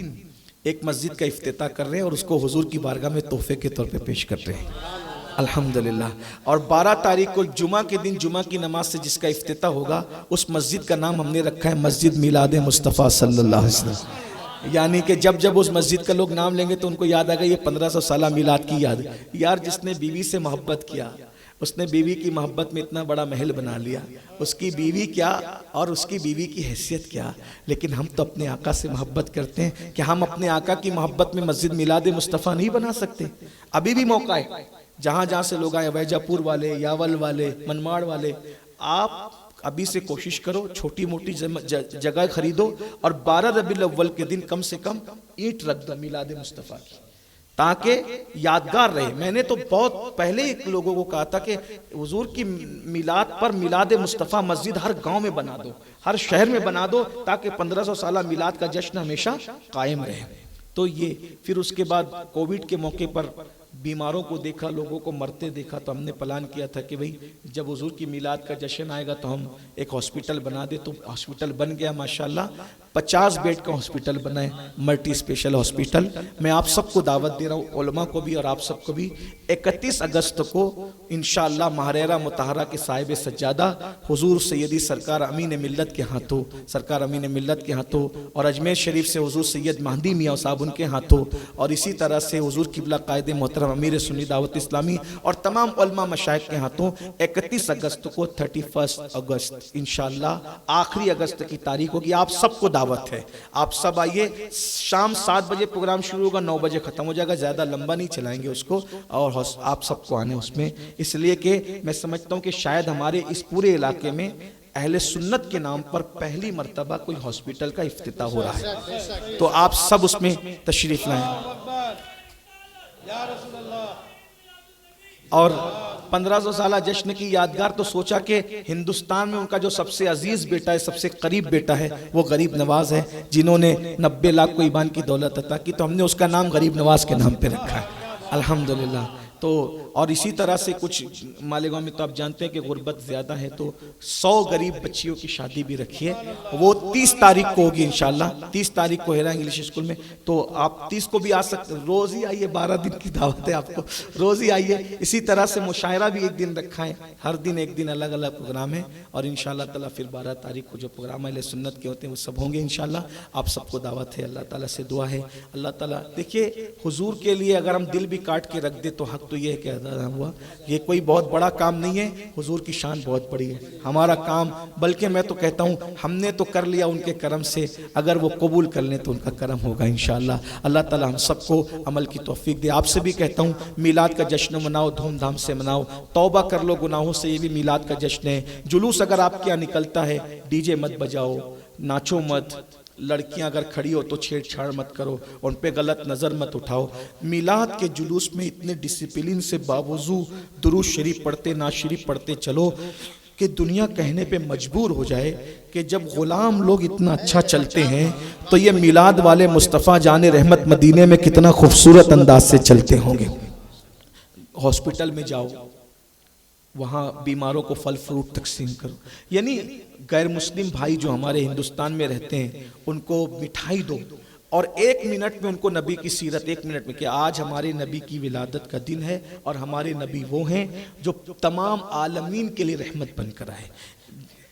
ایک مسجد کا افتتاح کر رہے ہیں اور اس کو حضور کی بارگاہ میں تحفے کے طور پہ پیش کر رہے ہیں الحمدللہ. اور 12 تاریخ کو جمعہ کے دن جمعہ کی نماز سے جس کا افتتاح ہوگا اس مسجد کا نام ہم نے رکھا ہے مسجد میلاد مصطفیٰ صلی اللہ علیہ وسلم. یعنی کہ جب جب اس مسجد کا لوگ نام لیں گے تو ان کو یاد آگا یہ 1500 سالہ میلاد کی یاد. یار جس نے بیوی سے محبت کیا، اس نے بیوی کی محبت میں اتنا بڑا محل بنا لیا. اس کی بیوی کیا اور اس کی بیوی کی حیثیت کیا. لیکن ہم تو اپنے آقا سے محبت کرتے ہیں کہ ہم اپنے آقا کی محبت میں مسجد میلاد مصطفیٰ نہیں بنا سکتے؟ ابھی بھی موقع ہے. جہاں جہاں سے لوگ آئے، ویجا پور والے، یاول والے، منماڑ والے، آپ ابھی سے کوشش کرو، چھوٹی موٹی جگہ خریدو اور 12 ربیع الاول کے دن کم سے کم اینٹ رکھ دو میلاد مصطفیٰ کی، تاکہ یادگار رہے. میں نے تو بہت پہلے ایک لوگوں کو کہا تھا کہ حضور کی میلاد پر میلاد مصطفیٰ مسجد ہر گاؤں میں بنا دو، ہر شہر میں بنا دو، تاکہ 1500 سالہ میلاد کا جشن ہمیشہ قائم رہے. تو یہ پھر اس کے بعد کووڈ کے موقع پر بیماروں کو دیکھا، لوگوں کو مرتے دیکھا، تو ہم نے پلان کیا تھا کہ بھئی جب حضور کی میلاد کا جشن آئے گا تو ہم ایک ہاسپٹل بنا دے. تو ہاسپٹل بن گیا ماشاءاللہ، 50 بیڈ کا ہاسپٹل بنا ہے، ملٹی اسپیشل ہاسپٹل. میں آپ سب کو دعوت دے رہا ہوں، علماء کو بھی اور آپ سب کو بھی. 31 اگست کو انشاءاللہ ماہرہ مطہرہ کے صاحب سجادہ حضور سیدی سرکار امین ملت کے ہاتھوں، سرکار امین ملت کے ہاتھوں، اور اجمیر شریف سے حضور سید مہدی میاں صاحب ان کے ہاتھوں، اور اسی طرح سے حضور قبلہ قائد محترم امیر سنی دعوت اسلامی اور تمام علماء مشائخ کے ہاتھوں 31 اگست کو 31 اگست انشاءاللہ آخری اگست کی تاریخ ہوگی. آپ سب کو دعوت ہے، آپ سب آئیے. شام 7 بجے پروگرام شروع ہوگا، 9 بجے ختم ہو جائے گا. زیادہ لمبا نہیں چلائیں گے اس کو، اور آپ سب کو آنے اس میں، اس لیے کہ میں سمجھتا ہوں کہ شاید ہمارے اس پورے علاقے میں اہل سنت کے نام پر پہلی مرتبہ کوئی ہاسپٹل کا افتتاح ہو رہا ہے. تو آپ سب اس میں تشریف لائیں. اور 1500 سالہ جشن کی یادگار تو سوچا کہ ہندوستان میں ان کا جو سب سے عزیز بیٹا ہے، سب سے قریب بیٹا ہے، وہ غریب نواز ہے، جنہوں نے 90 لاکھ کو ایمان کی دولت عطا کی. تو ہم نے اس کا نام غریب نواز کے نام پہ رکھا ہے الحمدللہ. تو اور اسی طرح سے کچھ مالیگاؤں میں تو آپ جانتے ہیں کہ غربت زیادہ ہے، تو 100 غریب بچیوں کی شادی بھی رکھی ہے. وہ 30 تاریخ کو ہوگی انشاءاللہ. 30 تاریخ کو ہیرا انگلش اسکول میں. تو آپ 30 کو بھی آ سکتے، روز ہی آئیے، 12 دن کی دعوت ہے آپ کو، روز ہی آئیے. اسی طرح سے مشاعرہ بھی ایک دن رکھا ہے، ہر دن ایک دن الگ الگ پروگرام ہے. اور انشاءاللہ تعالیٰ پھر 12 تاریخ کو جو پروگرام اہل سنت کے ہوتے ہیں وہ سب ہوں گے انشاءاللہ. آپ سب کو دعوت ہے. اللہ تعالیٰ سے دعا ہے، اللہ تعالیٰ دیکھیے حضور کے لیے اگر ہم دل بھی کاٹ کے رکھ دے تو حق تو یہ کہتا ہوا یہ کوئی بہت بڑا کام نہیں ہے، حضور کی شان بہت بڑی ہے، ہمارا کام بلکہ میں تو کہتا ہوں ہم نے تو کر لیا ان کے کرم سے، اگر وہ قبول کر لیں تو ان کا کرم ہوگا انشاءاللہ۔ اللہ تعالی ہم سب کو عمل کی توفیق دے۔ آپ سے بھی کہتا ہوں میلاد کا جشن مناؤ، دھوم دھام سے مناؤ، توبہ کر لو گناہوں سے، یہ بھی میلاد کا جشن ہے۔ جلوس اگر آپ کے یہاں نکلتا ہے ڈی جے مت بجاؤ، ناچو مت، لڑکیاں اگر کھڑی ہو تو چھیڑ چھاڑ مت کرو، ان پہ غلط نظر مت اٹھاؤ۔ میلاد کے جلوس میں اتنے ڈسپلن سے باوضو درود شریف پڑھتے، نعت شریف پڑھتے چلو کہ دنیا کہنے پہ مجبور ہو جائے کہ جب غلام لوگ اتنا اچھا چلتے ہیں تو یہ میلاد والے مصطفیٰ جان رحمت مدینے میں کتنا خوبصورت انداز سے چلتے ہوں گے۔ ہاسپٹل میں جاؤ، وہاں بیماروں کو پھل فروٹ تقسیم کرو، یعنی غیر مسلم بھائی جو ہمارے ہندوستان میں رہتے ہیں ان کو مٹھائی دو، اور 1 منٹ میں ان کو نبی کی سیرت، 1 منٹ میں کہ آج ہمارے نبی کی ولادت کا دن ہے اور ہمارے نبی وہ ہیں جو تمام عالمین کے لیے رحمت بن کر آئے۔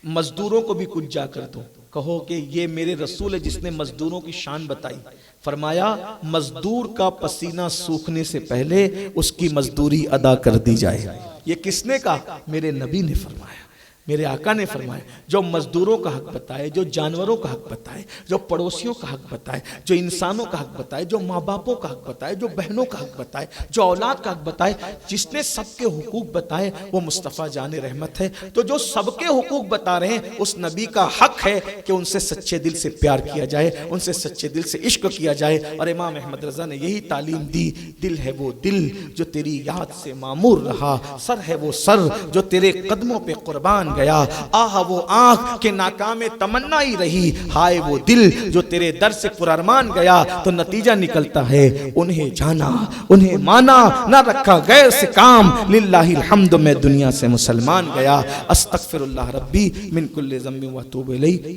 مزدوروں کو بھی کچھ جا کر دو، کہو کہ یہ میرے رسول ہے جس نے مزدوروں کی شان بتائی، فرمایا مزدور کا پسینہ سوکھنے سے پہلے اس کی مزدوری ادا کر دی جائے۔ یہ کس نے کہا؟ میرے نبی نے فرمایا، میرے آقا نے فرمایا۔ جو مزدوروں کا حق بتائے، جو جانوروں کا حق بتائے، جو پڑوسیوں کا حق بتائے، جو انسانوں کا حق بتائے، جو ماں باپوں کا حق بتائے، جو بہنوں کا حق بتائے، جو اولاد کا حق بتائے، جس نے سب کے حقوق بتائے وہ مصطفیٰ جان رحمت ہے۔ تو جو سب کے حقوق بتا رہے ہیں اس نبی کا حق ہے کہ ان سے سچے دل سے پیار کیا جائے، ان سے سچے دل سے عشق کیا جائے۔ اور امام احمد رضا نے یہی تعلیم دی، دل ہے وہ دل جو تیری یاد سے معمور رہا، سر ہے وہ سر جو تیرے قدموں پہ قربان گیا، آہ وہ آنکھ کہ ناکام تمنا ہی رہی، ہائے وہ دل جو تیرے در سے پرارمان گیا۔ تو نتیجہ نکلتا ہے انہیں جانا، انہیں مانا، نہ رکھا غیر سے کام، للہ الحمد میں دنیا سے مسلمان گیا۔ استغفر اللہ ربی من کل ذنب و اتوب الیہ۔